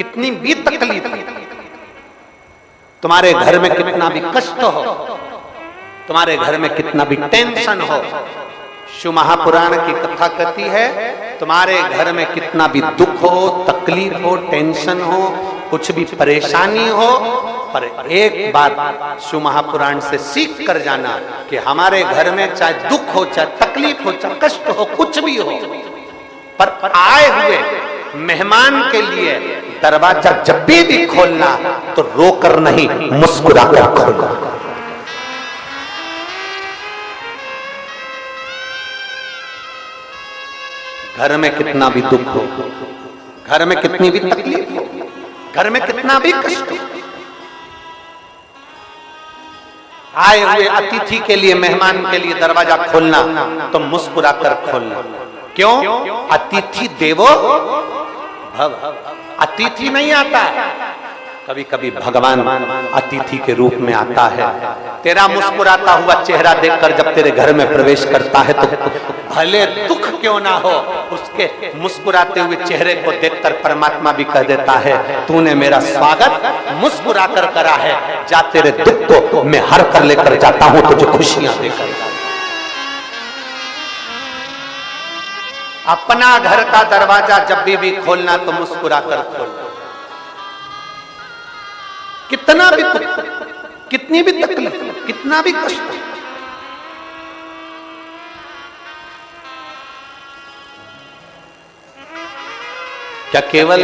कितनी भी तकलीफ हो, तुम्हारे घर में कितना भी कष्ट हो, तुम्हारे घर में कितना भी टेंशन हो, शिव महापुराण की कथा कहती है तुम्हारे घर में कितना भी दुख हो, तकलीफ हो, टेंशन हो, कुछ भी परेशानी हो, पर एक बात शिव महापुराण से सीख कर जाना कि हमारे घर में चाहे दुख हो, चाहे तकलीफ हो, चाहे कष्ट हो, कुछ भी हो, पर आए हुए मेहमान के लिए दरवाजा जब भी खोलना तो रोकर नहीं, मुस्कुराकर खोलना। घर में कितना भी दुख हो, घर में कितनी भी तकलीफ हो, घर में कितना भी कष्ट हो, आए हुए अतिथि के लिए, मेहमान के लिए दरवाजा खोलना तो मुस्कुराकर खोलना। क्यों? अतिथि देवो भव। अतिथि नहीं आता, कभी कभी भगवान अतिथि के रूप में आता है। तेरा मुस्कुराता हुआ चेहरा देखकर जब तेरे घर में प्रवेश करता है तो भले दुख क्यों ना हो, उसके मुस्कुराते हुए चेहरे को देखकर परमात्मा भी कह देता है तूने मेरा स्वागत मुस्कुराकर करा है, जा तेरे दुख को मैं हर कर लेकर जाता हूं तुझे खुशियां देकर। अपना घर का दरवाजा जब भी खोलना तो मुस्कुराकर खोलना। कितना भी दुख, कितनी भी तकलीफ, कितना भी कष्ट, क्या केवल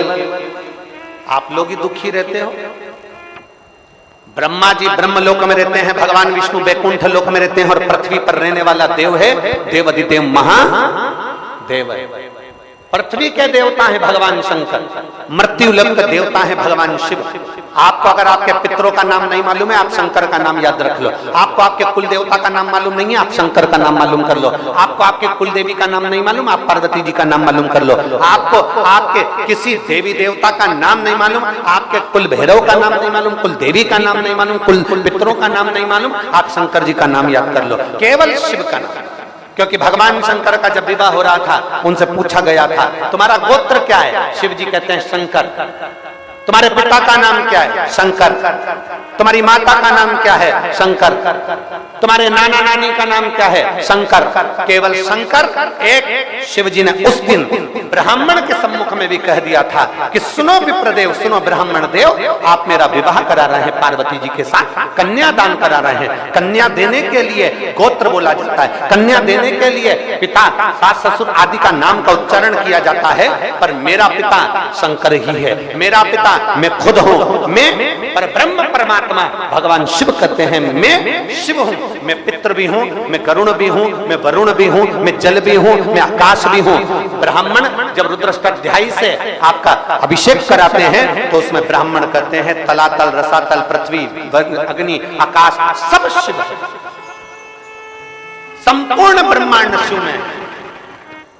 आप लोग ही दुखी रहते हो? ब्रह्मा जी ब्रह्मलोक में रहते हैं, भगवान विष्णु बैकुंठ लोक में रहते हैं, और पृथ्वी पर रहने वाला देव है देवाधिदेव महादेव। पृथ्वी के देवता है भगवान शंकर, मृत्यु लोक के देवता है भगवान शिव। आपको अगर आपके पितरों का नाम नहीं मालूम है, आप शंकर का नाम याद रख लो। आपको आपके कुल देवता का नाम मालूम नहीं है, आप शंकर का नाम मालूम कर लो। आपको आपके कुल देवी का नाम नहीं मालूम, आप पार्वती जी का नाम मालूम कर लो। आपको आपके किसी देवी देवता का नाम नहीं मालूम, आपके कुल भैरव का नाम नहीं मालूम, कुल देवी का नाम नहीं मालूम, कुल पितरों का नाम नहीं मालूम, आप शंकर जी का नाम याद कर लो, केवल शिव का नाम। क्योंकि भगवान शंकर का जब विवाह हो रहा था उनसे पूछा गया था तुम्हारा गोत्र क्या है? शिव जी कहते हैं शंकर। तुम्हारे पिता का नाम क्या है? शंकर। तुम्हारी माता का नाम क्या है? शंकर। तुम्हारे नाना नानी का नाम क्या है? शंकर। केवल शंकर एक। शिव जी ने उस दिन ब्राह्मण के सम्मुख में भी कह दिया था कि सुनो विप्रदेव, सुनो ब्राह्मण देव, आप मेरा विवाह करा रहे हैं पार्वती जी के साथ, कन्या दान करा रहे हैं। कन्या देने के लिए गोत्र बोला जाता है, कन्या देने के लिए पिता, सास, ससुर आदि का नाम का उच्चारण किया जाता है, पर मेरा पिता शंकर ही है, मेरा पिता मैं खुद हूं, मैं पर ब्रह्म परमात्मा भगवान शिव कहते हैं मैं शिव हूं, मैं पितृ भी हूं, मैं गरुण भी हूं, मैं वरुण भी हूं, मैं जल भी हूं, मैं आकाश भी हूं। ब्राह्मण जब रुद्राष्टाध्यायी से आपका अभिषेक कराते हैं तो उसमें ब्राह्मण कहते हैं तलातल, रसातल, पृथ्वी, अग्नि, आकाश सब शिव है, संपूर्ण ब्रह्मांड शिव में।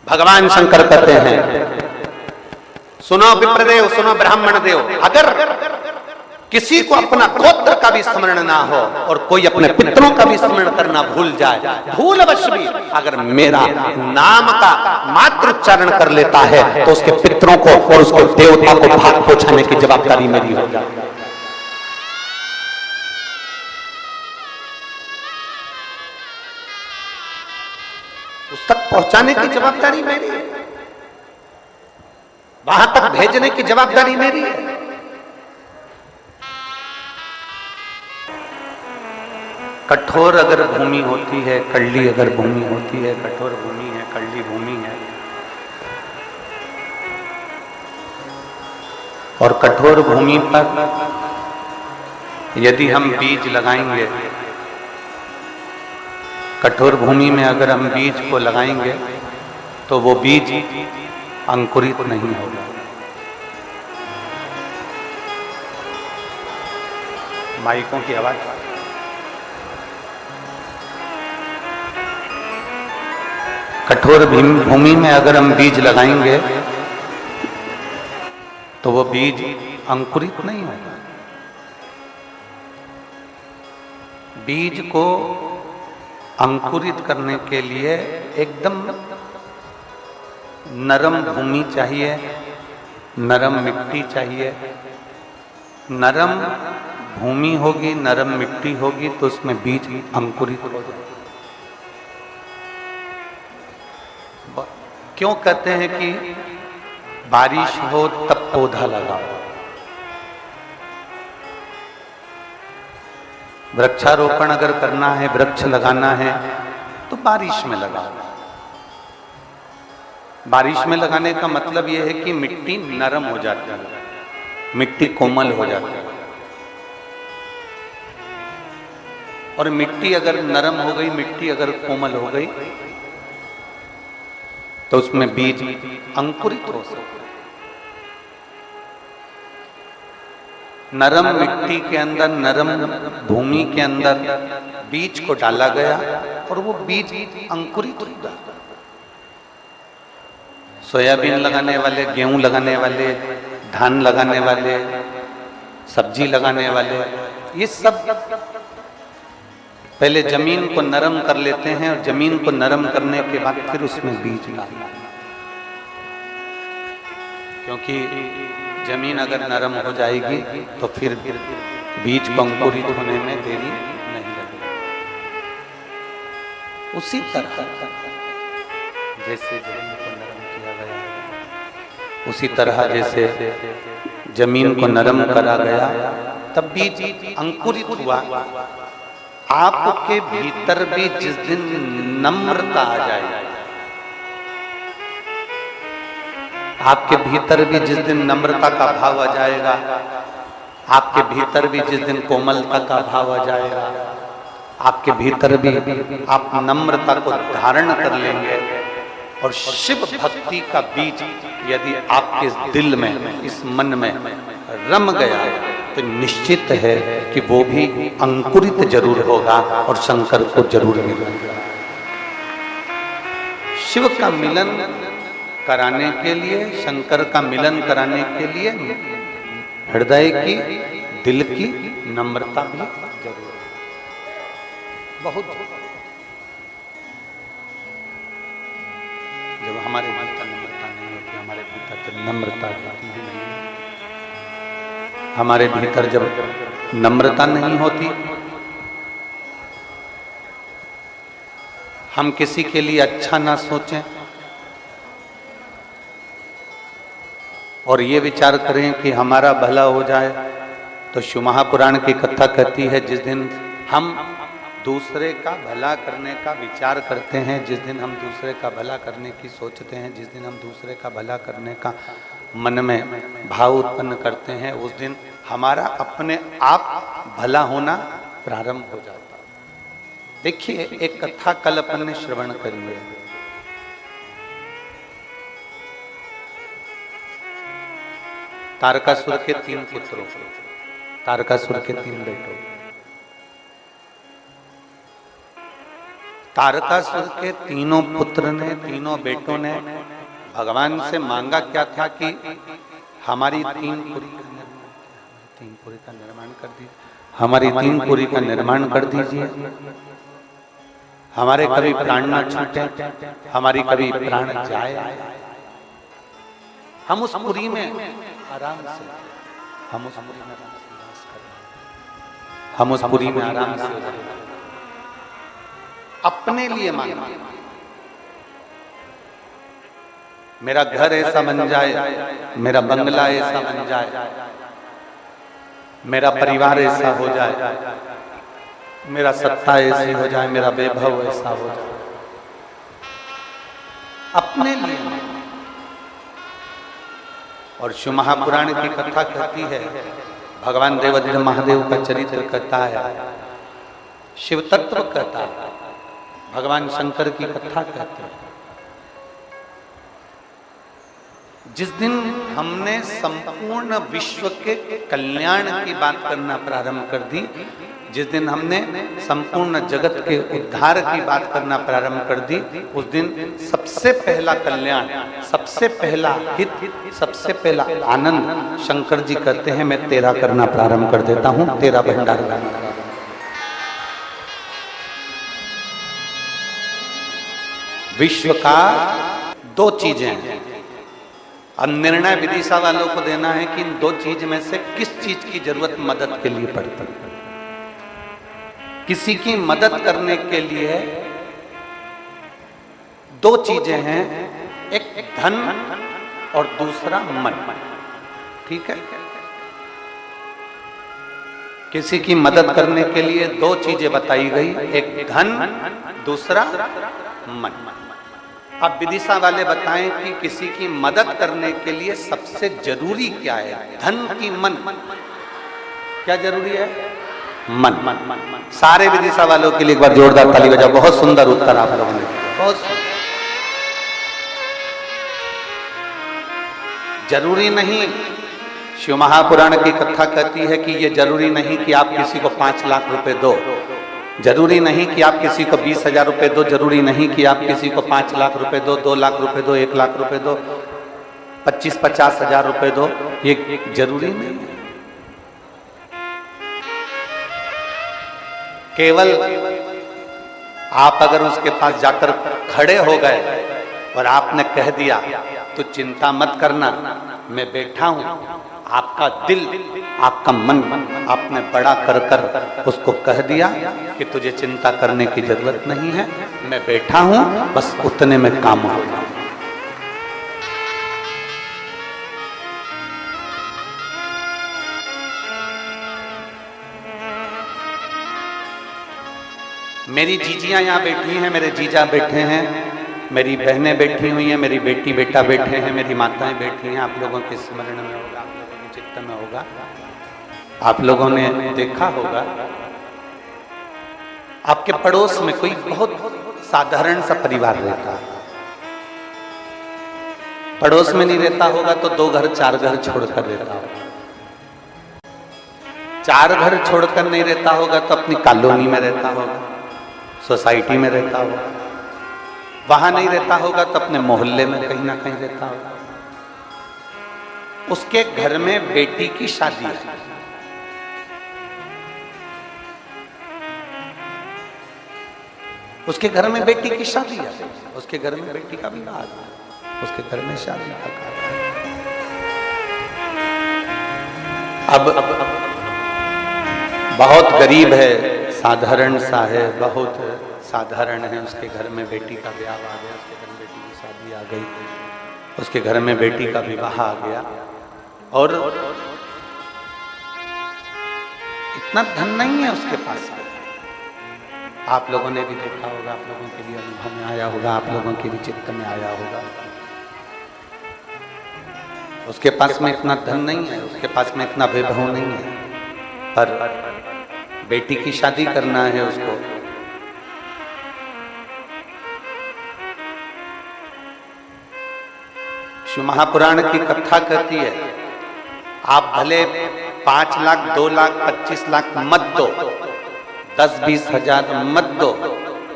भगवान शंकर कहते हैं सुनो विप्रदेव, सुनो ब्राह्मण देव, अगर किसी को अपना गोत्र का भी स्मरण ना हो और कोई अपने पितरों का भी स्मरण करना भूल जाए, भूल अवश्य भी, अगर मेरा नाम का मात्र उच्चारण कर लेता है तो उसके पितरों को और उसके देवता को भाग पहुंचाने की जवाबदारी मेरी हो जाती है। उस तक पहुंचाने की जवाबदारी मेरी है, वहां तक भेजने की जवाबदारी मेरी है। कठोर अगर भूमि होती है, कड़ली अगर भूमि होती है, कठोर भूमि है, कड़ली भूमि है, और कठोर भूमि पर यदि हम बीज लगाएंगे, कठोर भूमि में अगर हम बीज को लगाएंगे तो वो बीज अंकुरित नहीं होगा। माइकों की आवाज। कठोर भूमि में अगर हम बीज लगाएंगे तो वो बीज अंकुरित नहीं होगा। बीज को अंकुरित करने के लिए एकदम नरम भूमि चाहिए, नरम मिट्टी चाहिए। नरम भूमि होगी, नरम मिट्टी होगी तो उसमें बीज अंकुरित हो जाए। क्यों कहते हैं कि बारिश हो तब पौधा लगाओ? वृक्षारोपण अगर करना है, वृक्ष लगाना है तो बारिश में लगाओ। बारिश में लगाने का मतलब यह है कि मिट्टी नरम हो जाती है, मिट्टी कोमल हो जाती है। और मिट्टी अगर नरम हो गई, मिट्टी अगर कोमल हो गई तो उसमें बीज अंकुरित हो सकते। नरम मिट्टी के अंदर, नरम भूमि के अंदर बीज को डाला गया और वो बीज अंकुरित हुआ। सोयाबीन लगाने वाले, गेहूं लगाने वाले, धान लगाने वाले, सब्जी लगाने वाले, ये सब पहले जमीन को नरम कर लेते हैं और जमीन को नरम करने के बाद फिर उसमें बीज डालते हैं। क्योंकि जमीन अगर नरम हो जाएगी तो फिर बीज को अंकुरित होने में देरी नहीं लगेगी। उसी तरह जैसे जमीन को नरम किया गया, उसी तरह जैसे जमीन को नरम करा गया तब बीज अंकुरित हुआ। आपके भीतर भी जिस दिन नम्रता आ जाएगी, आपके भीतर भी जिस दिन नम्रता का भाव आ जाएगा, आपके भीतर भी जिस दिन कोमलता का भाव आ जाएगा, आपके भीतर भी आप नम्रता को धारण कर लेंगे और शिव भक्ति का बीज यदि आपके दिल में, इस मन में रम गया तो निश्चित है कि वो भी अंकुरित जरूर होगा और शंकर को जरूर मिलेगा। शिव का मिलन कराने के लिए, शंकर का मिलन कराने के लिए हृदय की, दिल की नम्रता भी जरूर है। बहुत जब हमारे भीतर नम्रता नहीं होती, हमारे भीतर जब नम्रता होती है नहीं, हमारे भीतर जब नम्रता नहीं होती, हम किसी के लिए अच्छा ना सोचें और ये विचार करें कि हमारा भला हो जाए, तो शिव महापुराण की कथा कहती है जिस दिन हम दूसरे का भला करने का विचार करते हैं, जिस दिन हम दूसरे का भला करने की सोचते हैं, जिस दिन हम दूसरे का भला करने का मन में भाव उत्पन्न करते हैं, उस दिन हमारा अपने आप भला होना प्रारंभ हो जाता है। देखिए, एक कथा कल अपन ने श्रवण करी है। तारकासुर के 3 पुत्रों, तारकासुर के 3 बेटों। तारकासुर के तीनों पुत्र ने, तीनों बेटों ने भगवान से मांगा क्या था कि हमारी 3 पुरी का निर्माण कर दीजिए, हमारी 3 पुरी का निर्माण कर दीजिए, हमारे कभी प्राण ना छूटे, हमारी कभी प्राण जाए, हम उस पुरी में आराम से, हम उस पुरी में वास करें, हम उस पुरी में आराम से रहें। अपने लिए मांगना, मेरा घर ऐसा बन जाए, मेरा बंगला ऐसा बन जाए, मेरा परिवार ऐसा हो जाए, मेरा सत्ता ऐसी हो जाए, मेरा वैभव ऐसा हो जाए। अपने लिए मांगना। और शिव महापुराण की कथा कहती है, भगवान देवाधिदेव महादेव का चरित्र कहता है, शिव तत्व कहता है, भगवान शंकर की कथा कहते हैं। जिस दिन हमने संपूर्ण विश्व के कल्याण की बात करना प्रारंभ कर दी, जिस दिन हमने संपूर्ण जगत के उद्धार की बात करना प्रारंभ कर दी, उस दिन सबसे पहला कल्याण, सबसे पहला हित, सबसे पहला आनंद शंकर जी कहते हैं, मैं तेरा करना प्रारंभ कर देता हूं, तेरा भंडार करना। विश्व का 2 चीजें हैं, अब निर्णय विदिशा वालों को देना है कि इन दो चीज में से किस चीज की जरूरत मदद के लिए पड़ती है। किसी की मदद करने के लिए दो चीजें हैं, एक धन और दूसरा मन। ठीक है, किसी की मदद करने के लिए दो चीजें बताई गई, एक धन, दूसरा मन। अब विदिशा वाले बताएं कि किसी की मदद करने के लिए सबसे जरूरी क्या है, धन की मन? क्या जरूरी है? मन। सारे विदिशा वालों के लिए एक बार जोरदार ताली बजाओ। बहुत सुंदर उत्तर आप लोगों ने, बहुत सुंदर। जरूरी नहीं, शिव महापुराण की कथा कहती है कि ये जरूरी नहीं कि आप किसी को 5 लाख रुपए दो, जरूरी नहीं कि आप किसी को 20,000 रुपए दो, जरूरी नहीं कि आप किसी को 5 लाख रुपए दो, 2 लाख रुपए दो, 1 लाख रुपए दो, 25-50 हजार रुपए दो, ये जरूरी नहीं है। केवल आप अगर उसके पास जाकर खड़े हो गए और आपने कह दिया तो चिंता मत करना, मैं बैठा हूं, आपका दिल, आपका मन आपने बड़ा कर कर उसको कह दिया कि तुझे चिंता करने की जरूरत नहीं है, मैं बैठा हूं, बस उतने में काम होगा। मेरी जीजियां यहाँ बैठी हैं, मेरे जीजा बैठे हैं, मेरी बहनें बैठी हुई हैं, मेरी बेटी बेटा बैठे हैं, मेरी माताएं बैठी हैं। आप लोगों के स्मरण में होगा, आप लोगों के चित्त में होगा, आप लोगों ने देखा होगा आपके पड़ोस में कोई बहुत साधारण सा परिवार रहता है। पड़ोस में नहीं रहता होगा तो 2 घर 4 घर छोड़कर रहता होगा, 4 घर छोड़कर नहीं रहता होगा तो अपनी कॉलोनी में रहता होगा, सोसाइटी में रहता होगा, वहां नहीं रहता होगा तो अपने मोहल्ले में कहीं ना कहीं रहता होगा। उसके घर में बेटी की शादी है, उसके घर में बेटी की शादी है, उसके घर में बेटी का विवाह है, उसके घर में शादी का कार्य। अब बहुत गरीब है, साधारण सा है, बहुत साधारण है, उसके घर में बेटी का ब्याह आ गया, उसके घर में बेटी की शादी आ गई, उसके घर में बेटी का विवाह आ गया, और इतना धन नहीं है उसके पास। आप लोगों ने भी देखा होगा, आप लोगों के भी अनुभव में आया होगा, आप लोगों के भी चित्त में आया होगा, उसके पास में इतना धन नहीं है, उसके पास में इतना वैभव नहीं है, पर बेटी की शादी करना है उसको। शिव महापुराण की कथा कहती है, आप भले 5 लाख, 2 लाख, 25 लाख मत दो, 10-20 हजार मत दो,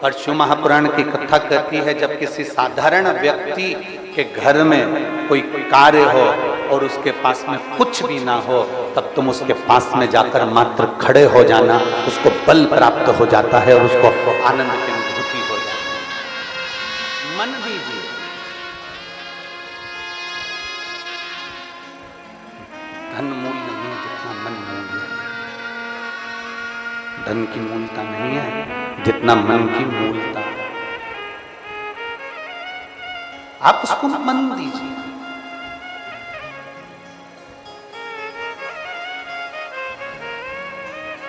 पर शिव महापुराण की कथा कहती है जब किसी साधारण व्यक्ति के घर में कोई कार्य हो और उसके पास में कुछ भी ना हो, तब तुम उसके पास में जाकर मात्र खड़े हो जाना, उसको बल प्राप्त हो जाता है और उसको आनंद की अनुभूति हो जाती है। मन दीजिए, धन मूल नहीं है जितना मन मूल है, धन की मूलता नहीं है जितना मन की मूलता है। आप उसको मन दीजिए।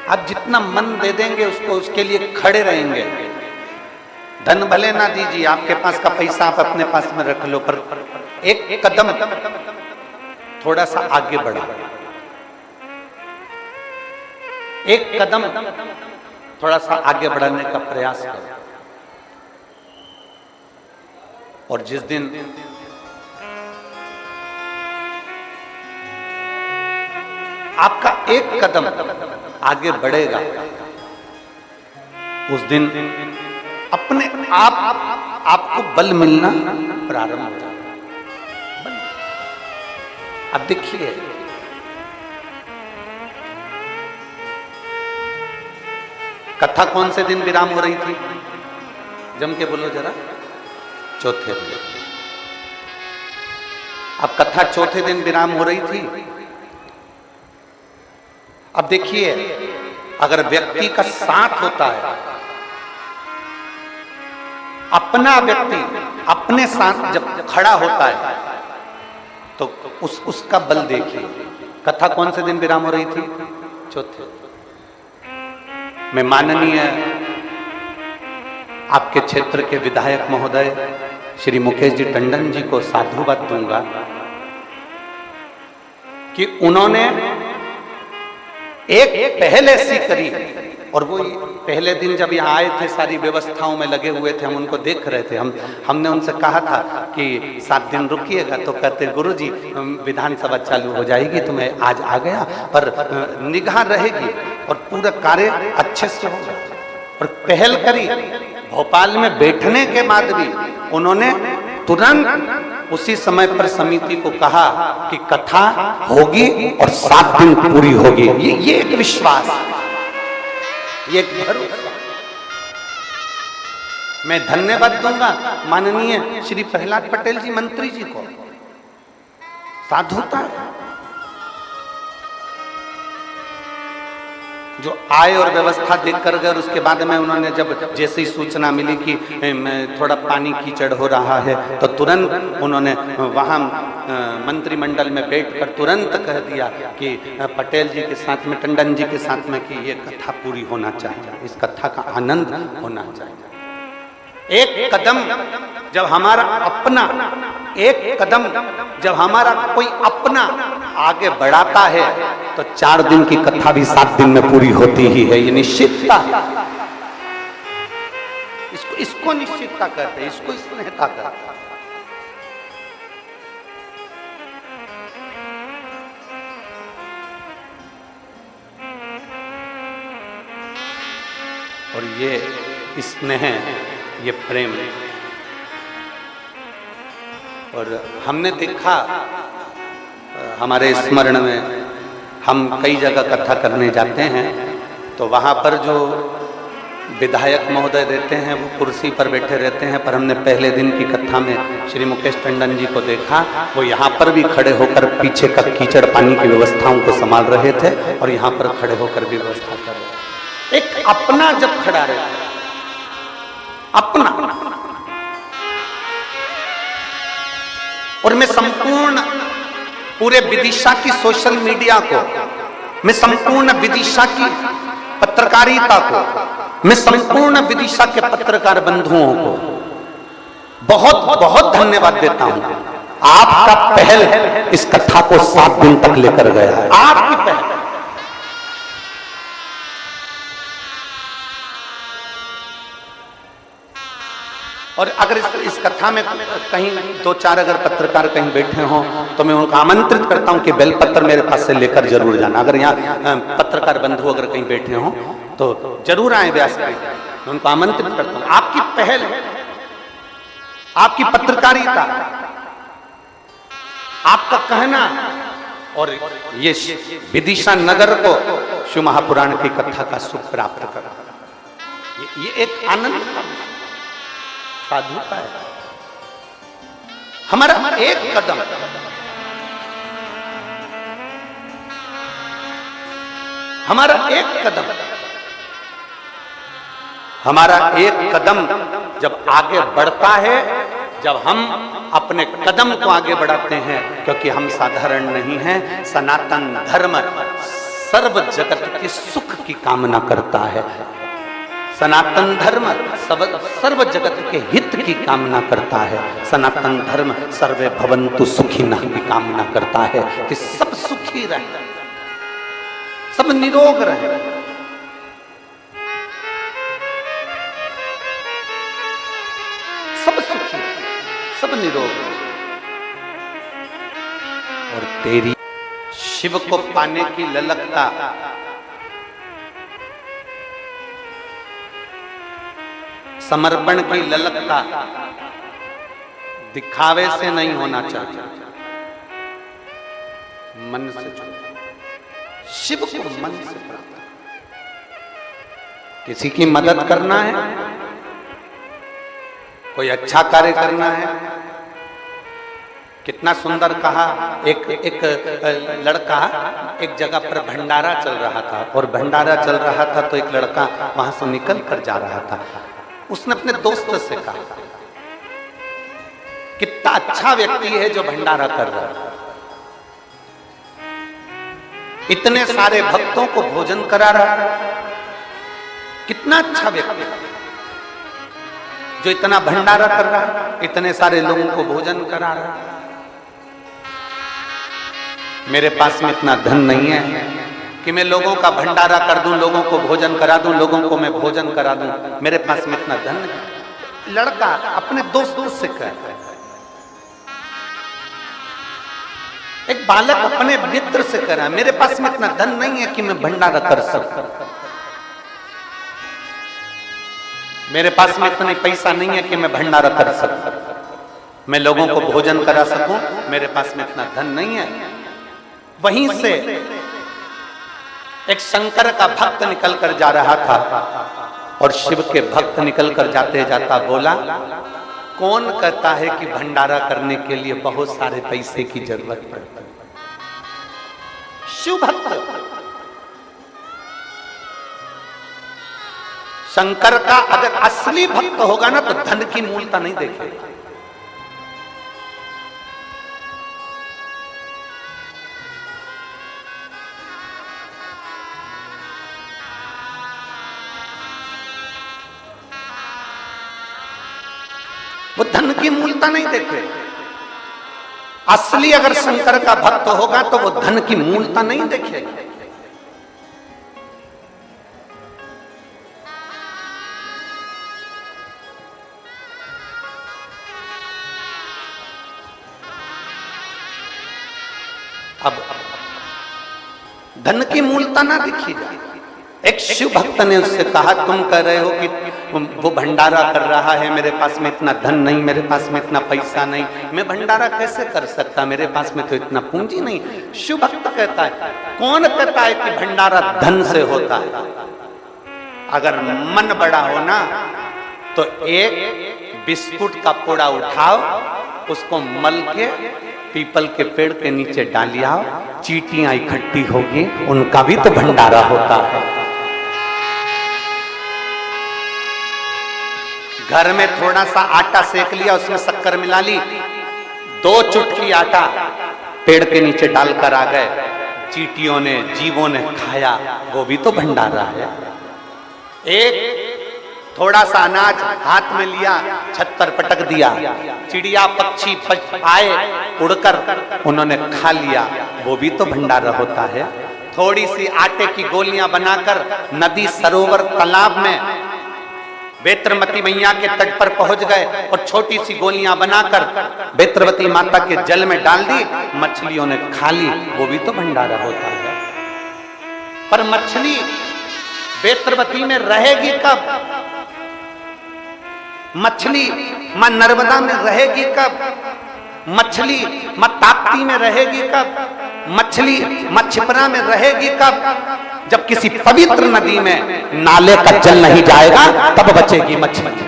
आप जितना मन दे देंगे उसको, उसके लिए खड़े रहेंगे। धन भले ना दीजिए, आपके पास का पैसा आप अपने पास में रख लो, पर एक कदम थोड़ा सा आगे बढ़ा, एक कदम थोड़ा सा आगे बढ़ाने का प्रयास करो। और जिस दिन आपका एक कदम आगे बढ़ेगा, उस दिन अपने आप आपको बल मिलना प्रारंभ हो जाएगा। अब देखिए, कथा कौन से दिन विराम हो रही थी? जम के बोलो जरा, चौथे दिन। अब कथा चौथे दिन विराम हो रही थी। अब देखिए, अगर व्यक्ति का साथ होता है, अपना व्यक्ति अपने साथ जब खड़ा होता है तो उसका बल देखिए। कथा कौन से दिन विराम हो रही थी? चौथे। मैं माननीय आपके क्षेत्र के विधायक महोदय श्री मुकेश जी टंडन जी को साधुवाद दूंगा कि उन्होंने एक पहल ऐसी करी, और वो पहले दिन जब यहाँ आए थे सारी व्यवस्थाओं में लगे हुए थे, हम उनको देख रहे थे। हमने उनसे कहा था कि 7 दिन रुकिएगा, तो कहते गुरुजी विधानसभा चालू हो जाएगी तो मैं आज आ गया, पर निगाह रहेगी और पूरा कार्य अच्छे से होगा। और पहल करी, भोपाल में बैठने के बाद भी उन्होंने तुरंत उसी समय पर समिति को कहा कि कथा होगी और 7 दिन पूरी होगी। ये एक विश्वास, ये एक भरोसा। मैं धन्यवाद दूंगा माननीय श्री प्रहलाद पटेल जी मंत्री जी को। साधुता जो आए और व्यवस्था देखकर गए, उसके बाद में उन्होंने जब जैसे ही सूचना मिली कि थोड़ा पानी कीचड़ हो रहा है, तो तुरंत उन्होंने वहां मंत्रिमंडल में बैठकर तुरंत कह दिया कि पटेल जी के साथ में, टंडन जी के साथ में, कि ये कथा पूरी होना चाहिए, इस कथा का आनंद होना चाहिए। एक कदम जब हमारा अपना, एक कदम जब हमारा कोई अपना आगे बढ़ाता है तो 4 दिन की कथा भी 7 दिन में पूरी होती ही है। ये निश्चितता, इसको निश्चितता कहते हैं, इसको स्नेहता कहते हैं। और ये स्नेह, ये प्रेम, और हमने देखा हमारे स्मरण में, हम कई जगह कथा करने जाते हैं तो वहाँ पर जो विधायक महोदय रहते हैं वो कुर्सी पर बैठे रहते हैं, पर हमने पहले दिन की कथा में श्री मुकेश टंडन जी को देखा, वो यहाँ पर भी खड़े होकर पीछे का कीचड़ पानी की व्यवस्थाओं को संभाल रहे थे और यहाँ पर खड़े होकर भी व्यवस्था कर रहे थे। एक अपना जब खड़ा रहता है, अपना, और मैं संपूर्ण पूरे विदिशा की सोशल मीडिया को, मैं संपूर्ण विदिशा की पत्रकारिता को, मैं संपूर्ण विदिशा के पत्रकार बंधुओं को बहुत बहुत धन्यवाद देता हूं। आपका पहल इस कथा को 7 दिन तक लेकर गया है, आपकी पहल। और अगर इस कथा में कहीं 2-4 अगर पत्रकार कहीं बैठे हों तो मैं उनको आमंत्रित करता हूं कि बेलपत्र मेरे पास से लेकर जरूर जाना। अगर यहाँ पत्रकार बंधु अगर कहीं बैठे हों तो जरूर आए व्यासपीठ, मैं उनको आमंत्रित करता हूं। आपकी पहल, आपकी पत्रकारिता, आपका कहना, और ये विदिशा नगर को शिव महापुराण की कथा का सुख प्राप्त करा, ये एक आनंद साधुता है। हमारा एक कदम, हमारा एक कदम, हमारा एक कदम जब आगे बढ़ता है, जब हम अपने कदम को आगे बढ़ाते हैं, क्योंकि हम साधारण नहीं हैं। सनातन धर्म सर्व जगत के सुख की कामना करता है। सनातन धर्म सर्व जगत के हित की कामना करता है। सनातन धर्म सर्वे भवन्तु सुखिनः की कामना करता है कि सब सुखी रहे, सब निरोग रहे। सब सुखी, सब निरोग। और तेरी शिव को पाने की ललकता समर्पण की ललकता दिखावे से नहीं होना चाहिए, मन से। शिव को मन से प्राप्त। किसी की मदद करना है, कोई अच्छा कार्य करना है, कितना सुंदर कहा। एक लड़का एक जगह पर भंडारा चल रहा था और भंडारा चल रहा था तो एक लड़का वहां से निकल कर जा रहा था। उसने अपने दोस्त से कहा, कितना अच्छा व्यक्ति है जो भंडारा कर रहा है, इतने सारे भक्तों को भोजन करा रहा है, कितना अच्छा व्यक्ति जो इतना भंडारा कर रहा है, इतने सारे लोगों को भोजन करा रहा है। मेरे पास में इतना धन नहीं है कि मैं लोगों का भंडारा कर दूं, लोगों को भोजन करा दूं, लोगों को मैं भोजन करा दूं, मेरे पास में इतना धन नहीं। लड़का अपने दोस्तों से कह, एक बालक अपने मित्र से कह रहा है, मेरे पास में इतना धन नहीं है कि मैं भंडारा कर सकूं, मेरे पास में इतना पैसा नहीं है कि मैं भंडारा कर सकूं, मैं लोगों को भोजन करा सकूं, मेरे पास में इतना धन नहीं है। वहीं से एक शंकर का भक्त निकल कर जा रहा था और शिव के भक्त निकल कर जाते जाता बोला, कौन कहता है कि भंडारा करने के लिए बहुत सारे पैसे की जरूरत पड़ती है? शिव भक्त शंकर का अगर असली भक्त होगा ना तो धन की मूलता नहीं देखेगा। वो धन की मूलता नहीं देखे। असली अगर शंकर का भक्त होगा तो वो धन की मूलता नहीं देखेगा। अब धन की मूलता ना दिखी जाए। एक शिव भक्त ने उससे कहा, तुम कह रहे हो कि वो भंडारा कर रहा है, मेरे पास में इतना धन नहीं, मेरे पास में इतना पैसा नहीं, मैं भंडारा कैसे कर सकता, मेरे पास में तो इतना पूंजी नहीं। शिव भक्त कहता है, कौन कहता है कि भंडारा धन से होता है? अगर मन बड़ा हो ना तो एक बिस्कुट का पोड़ा उठाओ, उसको मल के पीपल के पेड़ के नीचे डालिया, चींटियां इकट्ठी होगी, उनका भी तो भंडारा होता है। घर में थोड़ा सा आटा सेक लिया, उसमें शक्कर मिला ली, 2 चुटकी आटा पेड़ के नीचे डालकर आ गए, चींटियों ने, जीवों ने खाया, वो भी तो भंडारा है। एक थोड़ा सा अनाज हाथ में लिया, छत पर पटक दिया, चिड़िया पक्षी आए उड़कर, उन्होंने खा लिया, वो भी तो भंडारा होता है। थोड़ी सी आटे की गोलियां बनाकर नदी, सरोवर, तालाब में बेत्रवती मैया के तट पर पहुंच गए और छोटी सी गोलियां बनाकर बेत्रवती माता के जल में डाल दी, मछलियों ने खा ली, वो भी तो भंडारा होता है। पर मछली बेत्रवती में रहेगी कब? मछली मां नर्मदा में रहेगी कब? मछली मां ताप्ती में रहेगी कब? मछली मां छिपरा में रहेगी कब? जब किसी पवित्र नदी में नाले का जल नहीं जाएगा तब बचेगी मछली।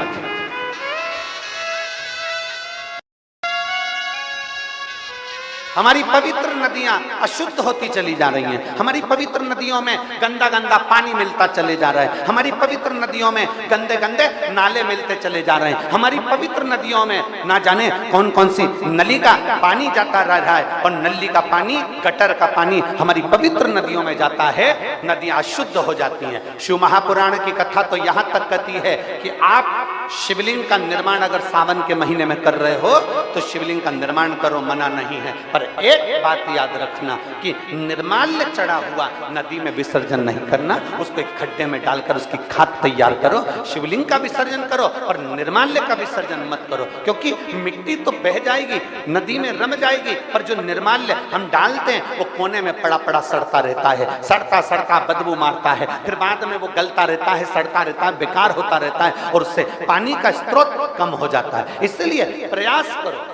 हमारी पवित्र नदियां अशुद्ध होती चली जा रही हैं। हमारी पवित्र नदियों में गंदा गंदा पानी मिलता चले जा रहा है। हमारी पवित्र नदियों में गंदे गंदे नाले मिलते चले जा रहे हैं। हमारी पवित्र नदियों में ना जाने कौन कौन सी नली का पानी जाता रह रहा है और नली का पानी, गटर का पानी हमारी पवित्र नदियों में जाता है, नदियां अशुद्ध हो जाती हैं। शिव महापुराण की कथा तो यहां तक कहती है कि आप शिवलिंग का निर्माण अगर सावन के महीने में कर रहे हो तो शिवलिंग का निर्माण करो, मना नहीं है। पर एक बात याद रखना कि निर्माल्य चढ़ा हुआ नदी में विसर्जन नहीं करना, उसको एक खड्डे में डालकर उसकी खाद तैयार करो, शिवलिंग का विसर्जन करो और निर्माल्य का विसर्जन मत करो, क्योंकि मिट्टी तो बह जाएगी, नदी में रम जाएगी, पर जो निर्माल्य हम डालते हैं वो कोने में पड़ा पड़ा सड़ता रहता है, सड़ता सड़ता बदबू मारता है, फिर बाद में वो गलता रहता है, सड़ता रहता है, बेकार होता रहता है और उससे पानी का स्रोत कम हो जाता है। इसलिए प्रयास करो।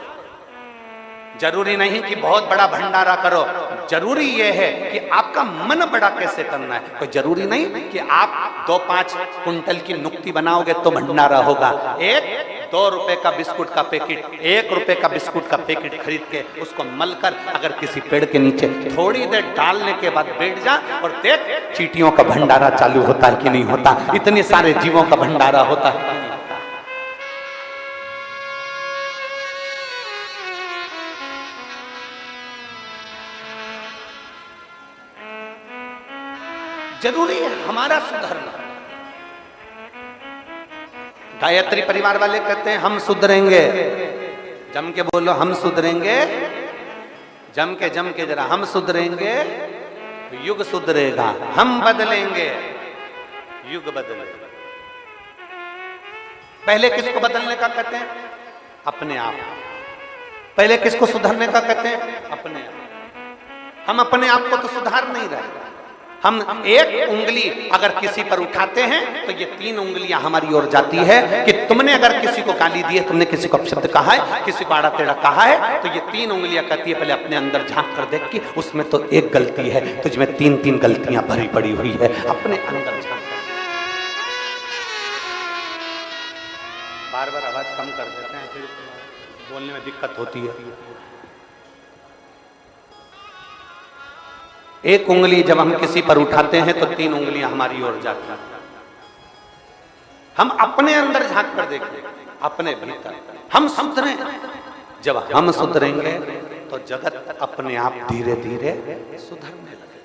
जरूरी नहीं कि बहुत बड़ा भंडारा करो, जरूरी यह है कि आपका मन बड़ा कैसे करना है। कोई जरूरी नहीं कि आप 2-5 कुंटल की नुक्ति बनाओगे तो भंडारा होगा। एक ₹2 का बिस्कुट का पैकेट, ₹1 का बिस्कुट का पैकेट खरीद के उसको मलकर अगर किसी पेड़ के नीचे थोड़ी देर डालने के बाद बैठ जा और देख चींटियों का भंडारा चालू होता है कि नहीं होता, इतने सारे जीवों का भंडारा होता है। जरूरी है हमारा सुधरना। गायत्री परिवार वाले कहते हैं हम सुधरेंगे, जम के बोलो हम सुधरेंगे, जम के जरा हम सुधरेंगे, युग सुधरेगा, हम बदलेंगे, युग बदलेगा। पहले किसको बदलने का कहते हैं? अपने आप। पहले किसको सुधरने का कहते हैं? अपने आप। हम अपने आप को तो सुधार नहीं रहे। हम एक उंगली अगर किसी पर उठाते हैं तो ये 3 उंगलियां हमारी ओर जाती है कि तुमने अगर किसी को गाली दी है, तुमने किसी को अपशब्द कहा है, किसी को आड़ा टेढ़ा कहा है, तो ये 3 उंगलियां कहती है पहले अपने अंदर झांक कर देख कि उसमें तो एक गलती है, तुझमें 3-3 गलतियां भरी पड़ी हुई है, अपने अंदर झांक। बार बार आवाज कम कर देते हैं, फिर बोलने में दिक्कत होती है। एक उंगली जब हम किसी पर उठाते हैं तो 3 उंगलियां हमारी ओर जाती हैं। हम अपने अंदर झांक कर देखें, अपने भीतर हम सुधरें। जब हम सुधरेंगे तो जगत अपने आप धीरे धीरे सुधरने लगे।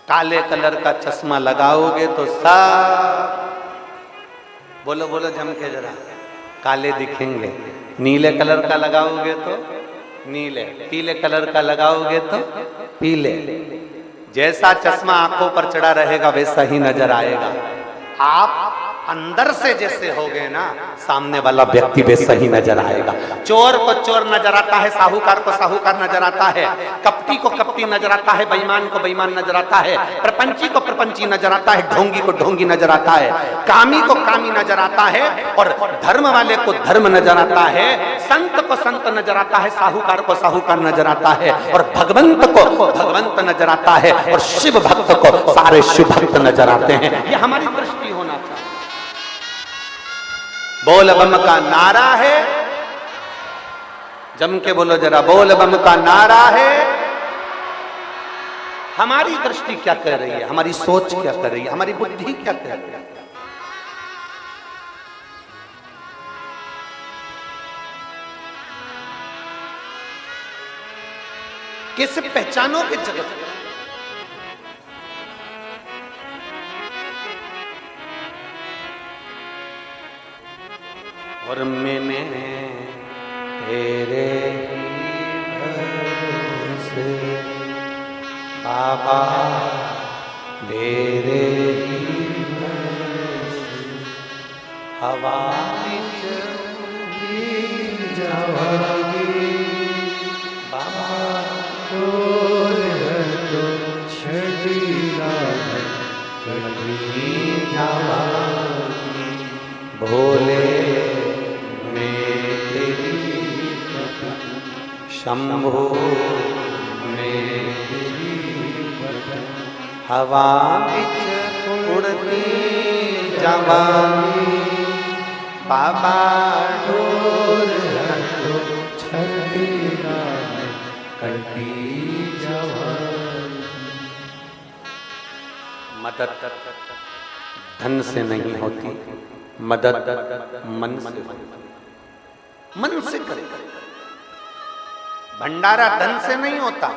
काले कलर का चश्मा लगाओगे तो सब बोलो बोलो जम के जरा काले दिखेंगे। नीले कलर का लगाओगे तो नीले, पीले कलर का लगाओगे तो पीले। जैसा चश्मा आंखों पर चढ़ा रहेगा वैसा ही नजर आएगा। आप अंदर से जैसे हो गए ना, सामने वाला व्यक्ति वैसा ही नजर आएगा। चोर को चोर नजर आता है, साहूकार को साहूकार नजर आता है, कपटी को कपटी नजर आता है, बेईमान को बेईमान नजर आता है, प्रपंची को प्रपंची नजर आता है, ढोंगी को ढोंगी नजर आता है, कामी को कामी नजर आता है और धर्म वाले को धर्म नजर आता है, संत को संत नजर आता है, साहूकार को साहूकार नजर आता है और भगवंत को भगवंत नजर आता है और शिव भक्त को सारे शिव भक्त नजर आते हैं। ये हमारी दृष्टि होना चाहिए। बोल बम का नारा है, जम के बोलो जरा, बोल बम का नारा है। हमारी दृष्टि क्या कह रही है, हमारी सोच क्या कर रही है, हमारी बुद्धि क्या कह रही है। कैसे पहचानो कि जगत और मैंने तेरे भरोसे बाबा तेरे भरोसे हवा जावागी बाबा डोल तो छड़ीला कभी जावागी भोले शंभो में हवा बिच उड़ती जवानी बाबा डोल छड़ीला करती जवानी। मदद धन से नहीं होती, मदद मन से, मन से करे। भंडारा धन से नहीं होता,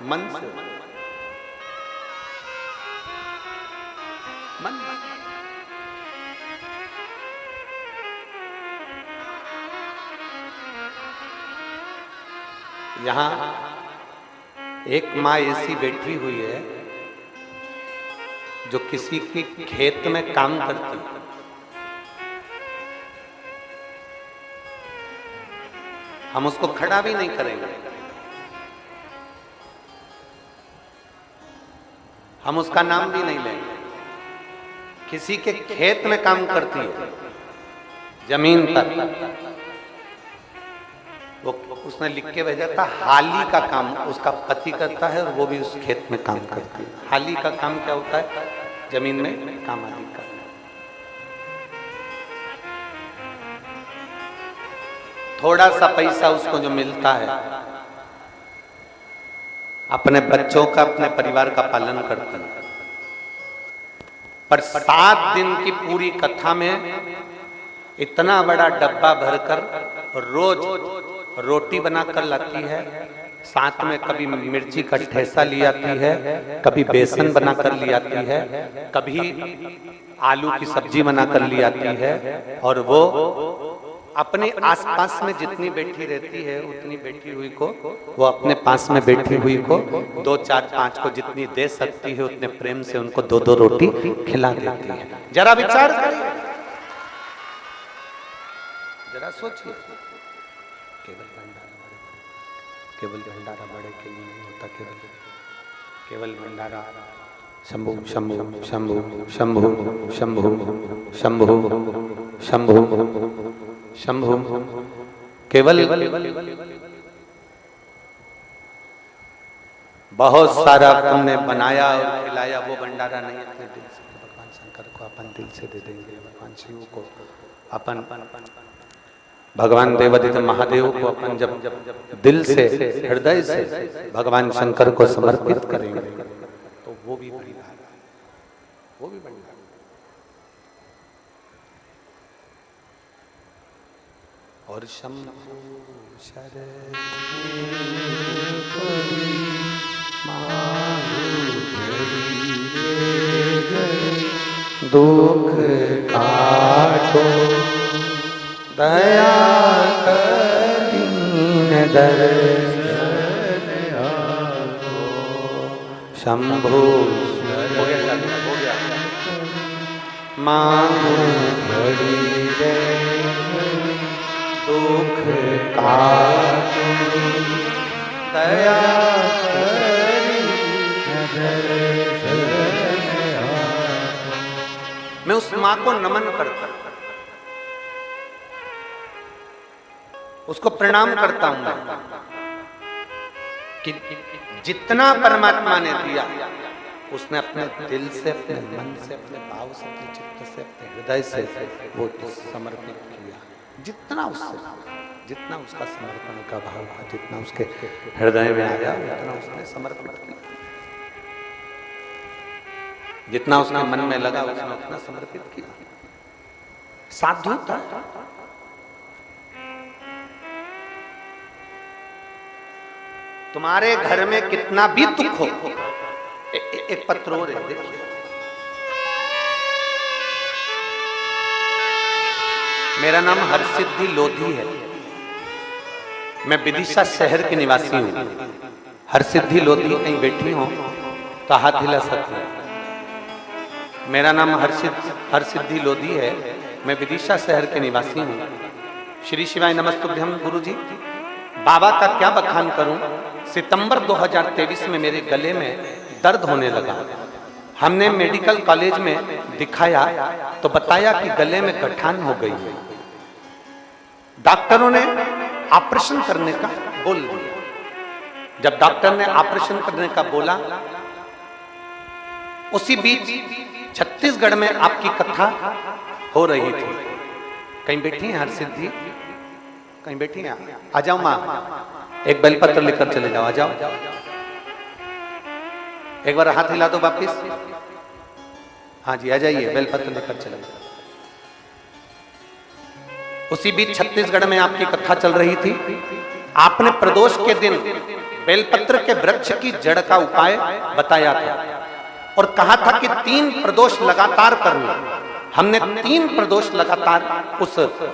मन से। मन यहां एक माँ ऐसी बैठी हुई है जो किसी के खेत में काम करती है। हम उसको खड़ा भी नहीं करेंगे, हम उसका नाम भी नहीं लेंगे। किसी के खेत में काम करती है, जमीन पर। वो उसने लिख के भेजा था, हाली का काम उसका पति करता है और वो भी उस खेत में काम करती है। हाली का काम क्या होता है? जमीन में काम आदि करना। थोड़ा सा पैसा उसको जो मिलता है, अपने बच्चों का, अपने परिवार का पालन करता है। पर 7 दिन की पूरी कथा में इतना बड़ा डब्बा भरकर रोज रोटी बनाकर लाती है, साथ में कभी मिर्ची का ठेसा ले आती है, कभी बेसन बनाकर ले आती है, कभी आलू की सब्जी बनाकर ले आती है। और वो अपने आसपास में जितनी बैठी रहती है उतनी बैठी हुई को, वो अपने पास में बैठी हुई को 2, 4, 5 को जितनी दे सकती है उतने प्रेम से उनको 2-2 रोटी खिला देती है। जरा विचार करिए, जरा सोचिए। केवल भंडारा बड़े के लिए नहीं होता, केवल भंडारा शंभु शंभु शंभु शंभु शंभु शंभु शंभु शंभु, केवल बहुत सारा तुमने बनाया और खिलाया, वो भंडारा नहीं अपने दिल से। भगवान शंकर को अपन दिल से दे देंगे, भगवान शिव को अपन, भगवान देवादिदेव महादेव को अपन जब दिल से, हृदय से भगवान शंकर को समर्पित करेंगे तो वो भी भंडारा, वो भी भंडारा। और शंभु शरण दुख काटो दया कर दीन दर्शन आपको। शंभु हो गया मांगो घड़ी रे दुख काटो दया कर दर्शन आपको। मैं उस माँ को नमन करता, उसको प्रणाम करता हूं कि जितना परमात्मा ने दिया उसने अपने दिल से, अपने मन से, अपने भाव से, अपने चित्त से, अपने हृदय से वो समर्पित किया। जितना उससे, जितना उसका समर्पण का भाव था, जितना उसके हृदय में आया उतना उसने समर्पित किया। जितना उसके मन में लगा उसने उतना समर्पित किया। साधु था। तुम्हारे घर में कितना भी दुख हो, एक पत्र और है, देखिए। मेरा नाम हरसिद्धि लोधी है, मैं विदिशा शहर के निवासी हूं। हरसिद्धि लोधी कहीं बैठी हो तो हाथ हिला सकते हैं। मेरा नाम हरसिद्धि लोधी है, मैं विदिशा शहर के निवासी हूं। श्री शिवाय नमस्तुभ्यम। गुरु जी, बाबा का क्या बखान करूं। सितंबर 2023 में मेरे गले में दर्द होने लगा। हमने मेडिकल कॉलेज में दिखाया तो बताया कि गले में गठान हो गई है। डॉक्टरों ने ऑपरेशन करने का बोल दिया। जब डॉक्टर ने ऑपरेशन करने का बोला, उसी बीच छत्तीसगढ़ में आपकी कथा हो रही थी। कहीं बैठी हैं हरसिद्धि, कहीं बैठी हैं? आ जाओ माँ, एक बेलपत्र लेकर चले जाओ। आ जाओ, एक बार हाथ हिला दो वापिस। हाँ जी, आ जाइए, बेलपत्र लेकर चले जाओ। उसी बीच छत्तीसगढ़ में आपकी कथा चल रही थी। आपने प्रदोष के दिन बेलपत्र के वृक्ष की जड़ का उपाय बताया था और कहा था कि 3 प्रदोष लगातार करना। हमने 3 प्रदोष लगातार उस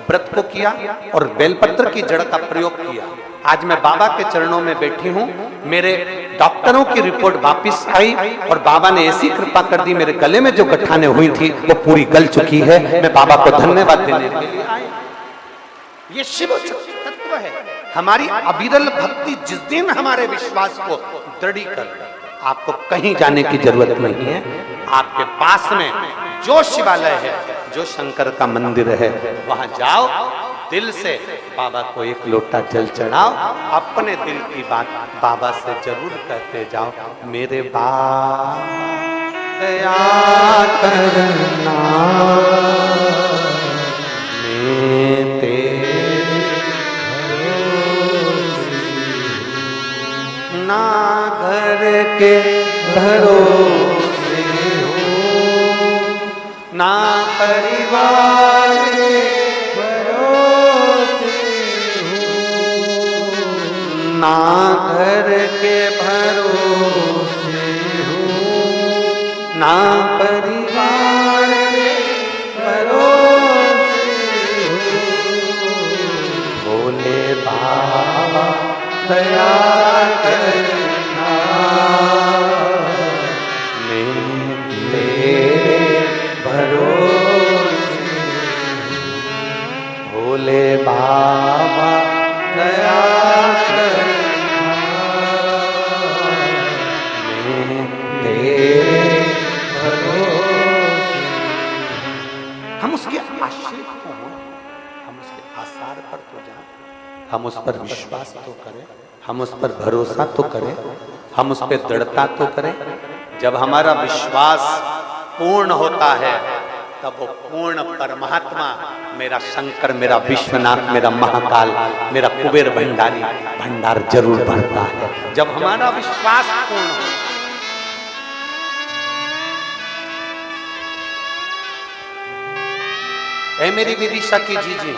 व्रत को किया और बेलपत्र की जड़ का प्रयोग किया। आज मैं बाबा के चरणों में बैठी हूँ। मेरे डॉक्टरों की रिपोर्ट वापस आई और बाबा ने ऐसी कृपा कर दी, मेरे गले में जो गठाने हुई थी वो पूरी गल चुकी है। मैं बाबा को धन्यवाद देने के लिए आई। ये शिव तत्व है। हमारी अविरल भक्ति जिस दिन हमारे विश्वास को दृढ़ीकर, आपको कहीं जाने की जरूरत नहीं है। आपके पास में जो शिवालय है, जो शंकर का मंदिर है, वहां जाओ, दिल से बाबा को एक लोटा जल चढ़ाओ, अपने दिल की बात बाबा से जरूर कहते जाओ। मेरे बाबा दया करना, मैं तेरे ना घर के भरोसे हो, ना परिवार के भरोसे हो, ना घर के भरोसे हो, ना परिवार के भरोसे हो। भोले बाबा दया करना, मैं तेरे भरोसे। भोले बाबा दया करना, मैं तेरे भरोसे। हम उसके आश्रित को हों, हम उसके आसार पर तो जाएं, हम उस पर विश्वास तो करें, हम उस पर भरोसा तो करें, हम उस पर दृढ़ता तो करें। जब हमारा विश्वास पूर्ण होता है तब वो पूर्ण परमात्मा, मेरा शंकर, मेरा विश्वनाथ, मेरा महाकाल, मेरा कुबेर भंडारी भंडार जरूर भरता है जब हमारा विश्वास पूर्ण हो। ऐ मेरी विदिशा की जीजी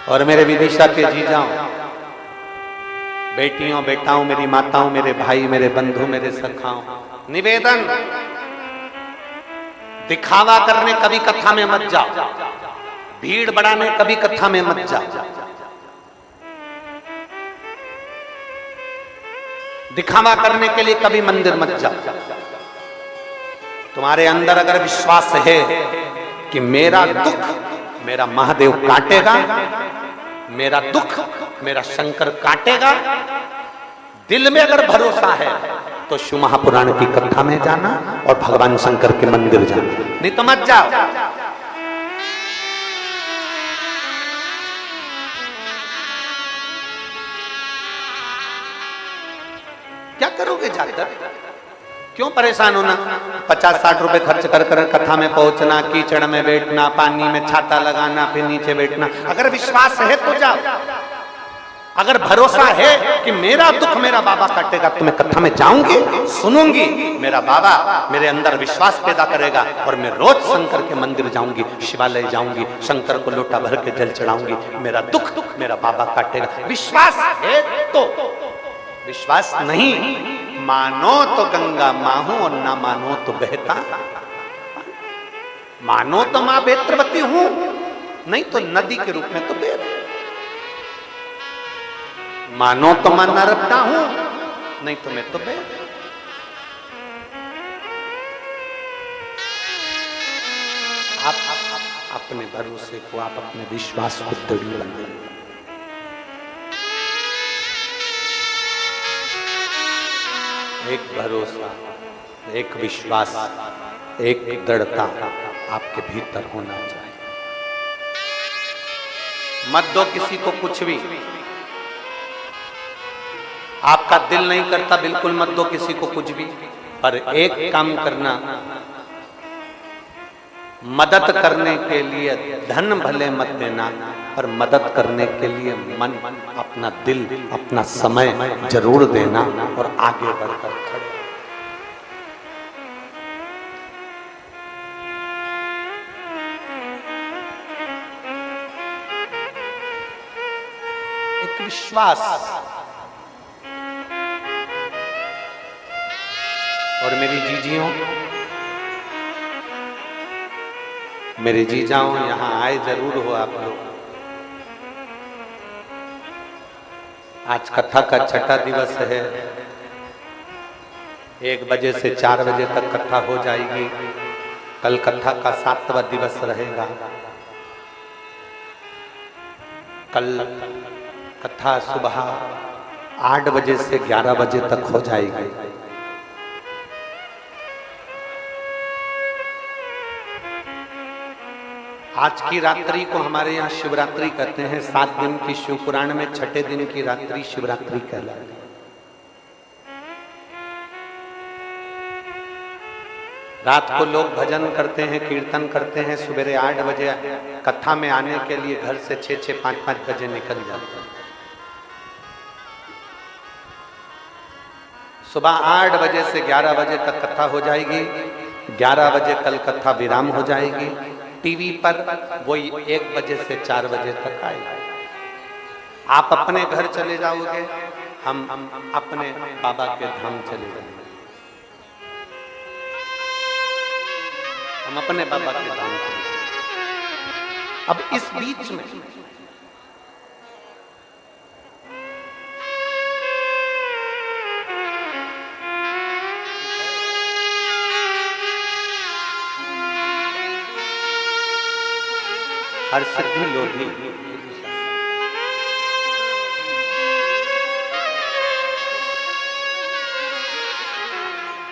और मेरे विदिशा के जीजाओं, बेटियों बेटाओं, मेरी माताओं, मेरे भाई, मेरे बंधु, मेरे सखाओं, निवेदन, दिखावा करने कभी कथा में मत जाओ, भीड़ बढ़ाने कभी कथा में मत जाओ, दिखावा करने के लिए कभी मंदिर मत जाओ। तुम्हारे अंदर अगर विश्वास है कि मेरा दुख मेरा महादेव काटेगा, मेरा दुख मेरा शंकर काटेगा, दिल में अगर भरोसा है तो शिव महापुराण की कथा में जाना और भगवान शंकर के मंदिर जाना, नहीं तो मत जाओ। क्या करोगे जाकर? क्यों परेशान होना? 50-60 रुपए खर्च कर कर कथा में पहुंचना, कीचड़ में बैठना, पानी में छाता लगाना, फिर नीचे बैठना। अगर विश्वास है तो जाओ, अगर भरोसा है कि मेरा दुख मेरा बाबा काटेगा तो मैं कथा में जाऊंगी, सुनूंगी, मेरा बाबा मेरे अंदर विश्वास पैदा करेगा और मैं रोज शंकर के मंदिर जाऊंगी, शिवालय जाऊंगी, शंकर को लोटा भर के जल चढ़ाऊंगी, मेरा दुख मेरा बाबा काटेगा। विश्वास है तो, विश्वास नहीं, मानो तो गंगा माहूं और ना मानो तो बहता। मानो तो मां बेत्रवती हूं, नहीं तो नदी के रूप में तो बह रही। मानो तो मैं नर्मदा हूं, नहीं तो मैं तो बह रही। आप अपने भरोसे को, आप अपने विश्वास को दृढ़ बनाइए। एक भरोसा, एक विश्वास, एक दृढ़ता आपके भीतर होना चाहिए। मत दो किसी को कुछ भी, आपका दिल नहीं करता बिल्कुल मत दो किसी को कुछ भी, पर एक काम करना, मदद करने के लिए धन भले मत देना, पर मदद करने के लिए मन, अपना दिल, अपना समय जरूर देना और आगे बढ़कर खड़े। एक विश्वास। और मेरी जीजियों, मेरे जीजाओं, यहां आए जरूर हो आप लोग। आज कथा का छठा दिवस है। 1 बजे से 4 बजे तक कथा हो जाएगी। कल कथा का 7वां दिवस रहेगा। कल कथा सुबह 8 बजे से 11 बजे तक हो जाएगी। आज की रात्रि को हमारे यहाँ शिवरात्रि कहते हैं। 7 दिन की शिव पुराण में छठे दिन की रात्रि शिवरात्रि कहलाती है। रात को लोग भजन करते हैं, कीर्तन करते हैं। सवेरे 8 बजे कथा में आने के लिए घर से 6-6, 5-5 बजे निकल जाते हैं। सुबह 8 बजे से 11 बजे तक कथा हो जाएगी, 11 बजे कल कथा विराम हो जाएगी। टीवी पर वही 1 बजे से 4 बजे तक आएगी। आप अपने घर चले जाओगे, हम अपने बाबा के धाम चले जाएंगे, हम अपने बाबा के धाम चले जाएंगे। अब इस बीच में हर सिद्धि लोधी,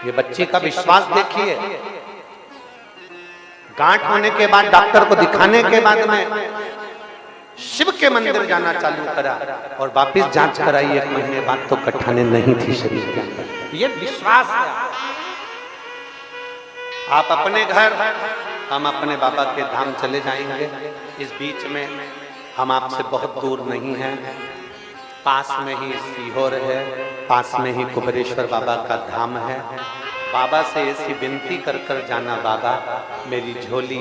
ये बच्ची का विश्वास देखिए। गांठ होने के बाद डॉक्टर को दिखाने के बाद में शिव के मंदिर जाना चालू करा और वापस जांच कराई 1 महीने बाद तो गठाने नहीं थी शरीर के अंदर। ये विश्वास है। आप अपने घर, हम अपने बाबा के धाम चले जाएंगे। इस बीच में हम आपसे बहुत दूर नहीं हैं, पास में ही सीहोर है, पास में ही कुबेरेश्वर बाबा का धाम है। बाबा से ऐसी विनती कर कर जाना, बाबा मेरी झोली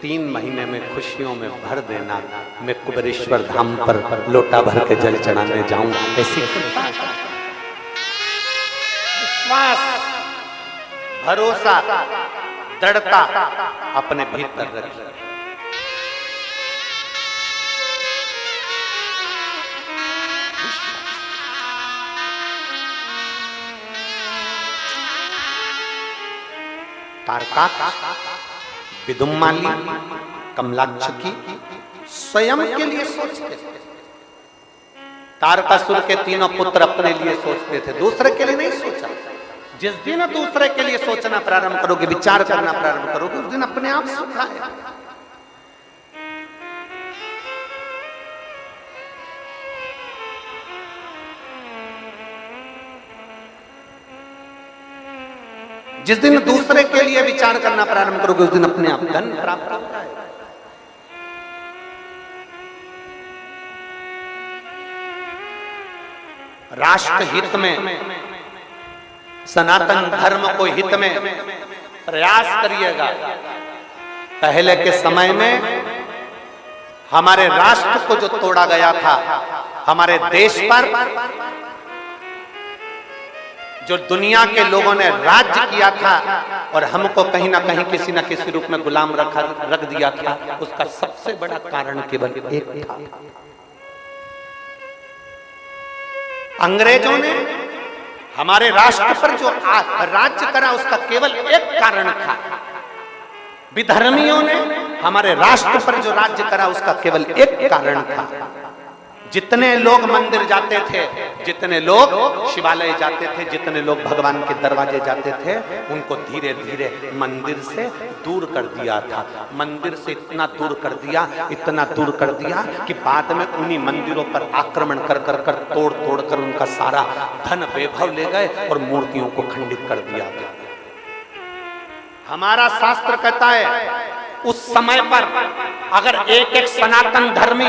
3 महीने में खुशियों में भर देना, मैं कुबेरेश्वर धाम पर लोटा भर के जल चढ़ाने जाऊंगा। ऐसी विश्वास, भरोसा, दृढ़ता अपने भीतर रखिए। तारकाक्ष, विदुम्माली, कमलाक्ष की स्वयं के लिए सोचते थे। तारकासुर के 3 पुत्र अपने लिए सोचते थे, दूसरे के लिए नहीं सोचा। जिस दिन दूसरे के लिए सोचना प्रारंभ करोगे, विचार करना प्रारंभ करोगे, उस दिन अपने आप सुख आएगा। जिस दिन दूसरे के लिए विचार करना प्रारंभ करोगे, उस दिन अपने आप धन प्राप्त होता है। राष्ट्र हित में, सनातन धर्म को हित में प्रयास करिएगा। पहले के समय में हमारे राष्ट्र को जो तोड़ा गया था, हमारे देश पर जो दुनिया के लोगों ने राज्य किया था और हमको कहीं ना कहीं किसी न किसी रूप में गुलाम रख दिया था, उसका सबसे बड़ा कारण केवल एक था। अंग्रेजों ने हमारे राष्ट्र पर जो राज्य करा, उसका केवल एक कारण था। विधर्मियों ने हमारे राष्ट्र पर जो राज्य करा, उसका केवल एक कारण था। जितने लोग मंदिर जाते थे, जितने लोग शिवालय जाते थे, जितने लोग भगवान के दरवाजे जाते थे, उनको धीरे धीरे मंदिर से दूर कर दिया था। मंदिर से इतना दूर कर दिया, इतना दूर कर दिया कि बाद में उन्हीं मंदिरों पर आक्रमण कर कर कर तोड़ तोड़ कर उनका सारा धन वैभव ले गए और मूर्तियों को खंडित कर दिया गया। हमारा शास्त्र कहता है, उस समय पर अगर एक एक सनातन धर्मी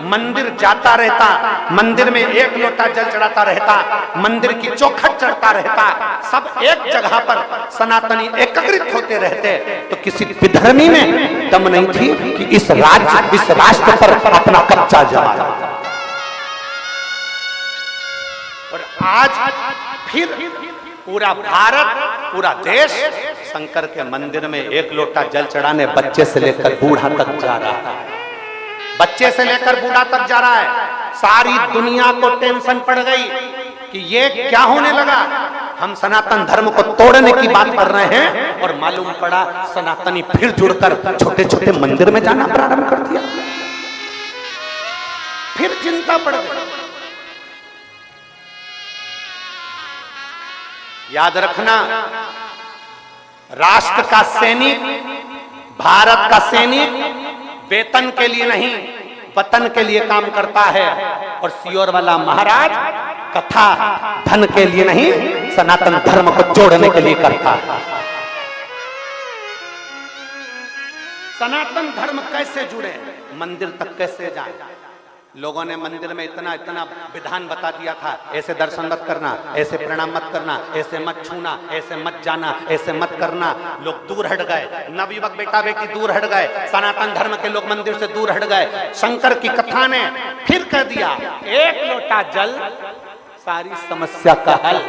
मंदिर जाता रहता, मंदिर में 1 लोटा जल चढ़ाता रहता, मंदिर की चौखट चढ़ता रहता, सब एक जगह पर सनातनी एकत्रित होते रहते, तो किसी विधर्मी में दम नहीं थी कि इस राष्ट्र पर अपना कब्जा जमाया। और आज फिर पूरा भारत, पूरा देश शंकर के मंदिर में 1 लोटा जल चढ़ाने बच्चे से लेकर बूढ़ा तक जा रहा है। बच्चे से लेकर बूढ़ा तक जा रहा है। सारी दुनिया को टेंशन पड़ गई कि ये क्या होने लगा। हम सनातन धर्म को तोड़ने की बात कर रहे हैं और मालूम पड़ा सनातनी फिर जुड़कर छोटे छोटे मंदिर में जाना प्रारंभ कर दिया। फिर चिंता पड़ गई। याद रखना, राष्ट्र का सैनिक, भारत का सैनिक वेतन के लिए नहीं, वतन के लिए काम करता है। और सीहोर वाला महाराज कथा धन के लिए नहीं, सनातन धर्म को जोड़ने के लिए करता है। सनातन धर्म कैसे जुड़े, मंदिर तक कैसे जाए, लोगों ने मंदिर में इतना इतना विधान बता दिया था, ऐसे दर्शन मत करना, ऐसे प्रणाम मत करना, ऐसे मत छूना, ऐसे मत जाना, ऐसे मत करना। लोग दूर हट गए, नवयुवक बेटा बेटी दूर हट गए, सनातन धर्म के लोग मंदिर से दूर हट गए। शंकर की कथा ने फिर कह दिया, एक लोटा जल सारी समस्या का हल।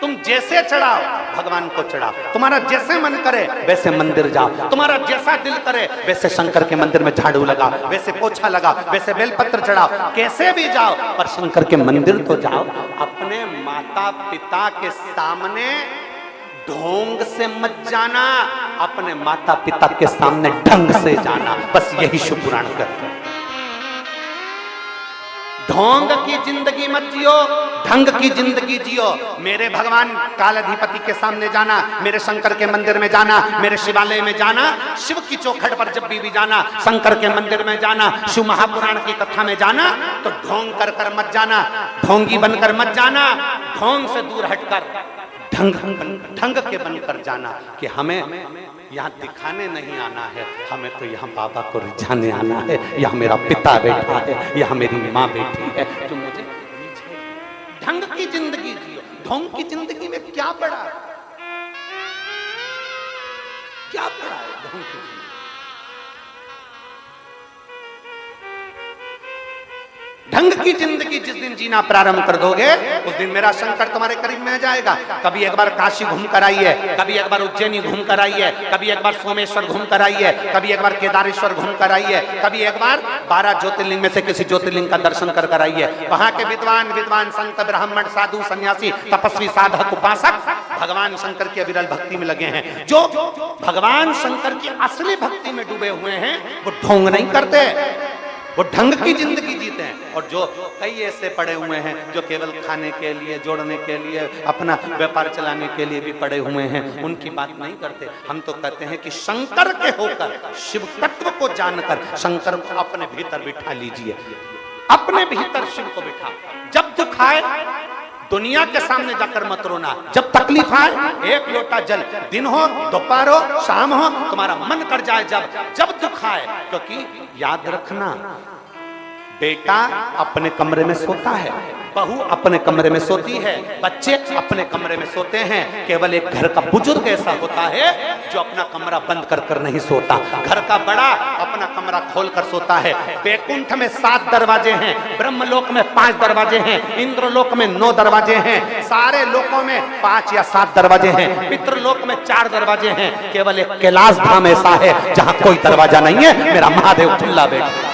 तुम जैसे चढ़ाओ भगवान को चढ़ाओ, तुम्हारा जैसे मन करे वैसे मंदिर जाओ, तुम्हारा जैसा दिल करे वैसे शंकर के मंदिर में झाड़ू लगाओ, वैसे पोछा लगाओ, वैसे बेलपत्र चढ़ाओ, कैसे भी जाओ पर शंकर के मंदिर तो जाओ। अपने माता पिता के सामने ढोंग से मत जाना, अपने माता पिता के सामने ढंग से जाना। बस यही शिव पुराण करते हैं। ढोंग की जिंदगी मत जियो, ढंग की जिंदगी जियो। मेरे भगवान कालाधिपति के सामने जाना, मेरे शंकर के मंदिर में जाना, मेरे शिवालय में जाना, शिव की चौखट पर जब भी जाना, शंकर के मंदिर में जाना, शिव महापुराण की कथा में जाना, तो ढोंग कर कर मत जाना, ढोंगी बनकर मत जाना, ढोंग से दूर हटकर ढंग के बनकर जाना कि हमें यहाँ दिखाने नहीं आना है, हमें तो यहाँ बाबा को रिझाने आना है। यहाँ मेरा पिता बैठा है, यहाँ मेरी माँ बैठी है जो मुझे ढंग की जिंदगी जियो। ढोंग की जिंदगी में क्या पड़ा, क्या पड़ा है ढोंग की जिंदगी? ढंग की जिंदगी जिस दिन जीना प्रारंभ कर दोगे उस दिन मेरा शंकर तुम्हारे करीब में आ जाएगा। कभी एक बार काशी घूम कर आइए, कभी एक बार उज्जैनी घूम कर आइए, कभी एक बार सोमेश्वर घूम कर आइए, कभी एक बार केदारेश्वर घूम कर आइए, कभी एक बार 12 ज्योतिर्लिंग में से किसी ज्योतिर्लिंग का दर्शन कर कर आइए। वहां के विद्वान संत ब्राह्मण साधु सन्यासी तपस्वी साधक उपासक भगवान शंकर की अविरल भक्ति में लगे हैं। जो भगवान शंकर की असली भक्ति में डूबे हुए हैं वो ढोंग नहीं करते, वो ढंग की जिंदगी जीते हैं। और जो कई ऐसे पड़े हुए हैं जो केवल खाने के लिए, जोड़ने के लिए, अपना व्यापार चलाने के लिए भी पड़े हुए हैं, उनकी बात नहीं करते। हम तो कहते हैं कि शंकर के होकर, शिव तत्व को जानकर शंकर को अपने भीतर बिठा लीजिए, अपने भीतर शिव को बिठा। जब दुख आए दुनिया के सामने जाकर मत रोना, जब तकलीफ आए एक लोटा जल, दिन हो दोपहर हो शाम हो, तुम्हारा मन कर जाए जब दुख आए। क्योंकि याद रखना, बेटा अपने कमरे में सोता है, बहू अपने कमरे में सोती है, बच्चे अपने कमरे में सोते हैं। केवल एक घर का बुजुर्ग ऐसा होता है जो अपना कमरा बंद कर कर नहीं सोता। घर का बड़ा अपना कमरा खोल कर सोता है। वैकुंठ में 7 दरवाजे हैं, ब्रह्मलोक में 5 दरवाजे हैं, इंद्रलोक में 9 दरवाजे हैं, सारे लोकों में 5 या 7 दरवाजे हैं, पितृलोक में 4 दरवाजे हैं। केवल एक कैलाश धाम ऐसा है जहां कोई दरवाजा नहीं है, मेरा महादेव खुला बैठा।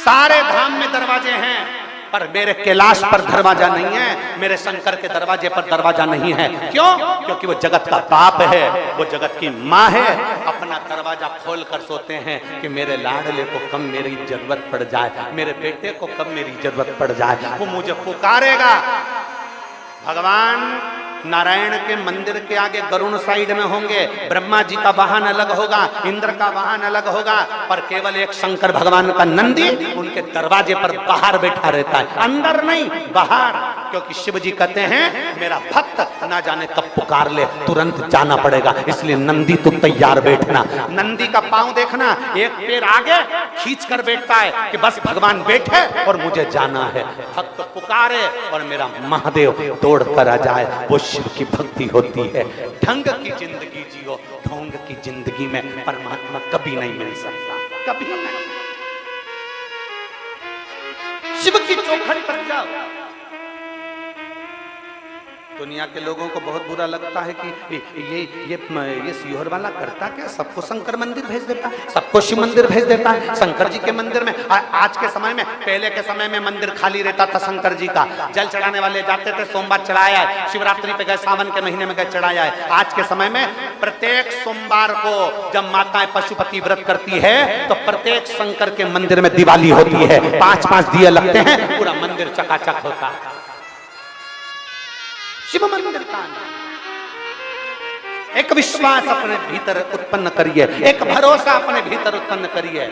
सारे धाम में दरवाजे हैं पर मेरे कैलाश पर दरवाजा नहीं है, मेरे शंकर के दरवाजे पर दरवाजा नहीं है। क्यों? क्योंकि वो जगत का बाप है, वो जगत की माँ है। अपना दरवाजा खोल कर सोते हैं कि मेरे लाडले को कब मेरी जरूरत पड़ जाए, मेरे बेटे को कब मेरी जरूरत पड़ जाए, वो मुझे पुकारेगा। भगवान नारायण के मंदिर के आगे गरुण साइड में होंगे, ब्रह्मा जी का वाहन अलग होगा, इंद्र का वाहन अलग होगा, पर केवल एक शंकर भगवान का नंदी उनके दरवाजे पर बाहर बैठा रहता है, अंदर नहीं बाहर। क्योंकि शिव जी कहते हैं मेरा भक्त ना जाने कब पुकार ले, तुरंत जाना पड़ेगा, इसलिए नंदी तुम तैयार बैठना। नंदी का पांव देखना, एक पैर आगे खींच कर बैठता है कि बस भगवान बैठे और मुझे जाना है। भक्त पुकारे और मेरा महादेव दौड़ कर आ जाए, वो शिव की भक्ति होती है। ढंग की जिंदगी जियो, ढोंग की जिंदगी में परमात्मा कभी नहीं मिल सकता, कभी नहीं। शिव की चौखट पर जाओ। दुनिया के लोगों को बहुत बुरा लगता है कि ये सियोर वाला करता क्या, सबको शंकर मंदिर भेज देता है, सबको शिव मंदिर भेज देता है, शंकर जी के मंदिर में। आज के समय में, पहले के समय में मंदिर खाली रहता था शंकर जी का, जल चढ़ाने वाले जाते थे, सोमवार चढ़ाया है, शिवरात्रि पे गए, सावन के महीने में गए चढ़ाया है। आज के समय में प्रत्येक सोमवार को जब माताएं पशुपति व्रत करती है तो प्रत्येक शंकर के मंदिर में दिवाली होती है, 5-5 दिए लगते हैं, पूरा मंदिर चकाचक होता है। शिव मंदिर का एक विश्वास अपने भीतर उत्पन्न करिए, एक भरोसा अपने भीतर उत्पन्न करिए।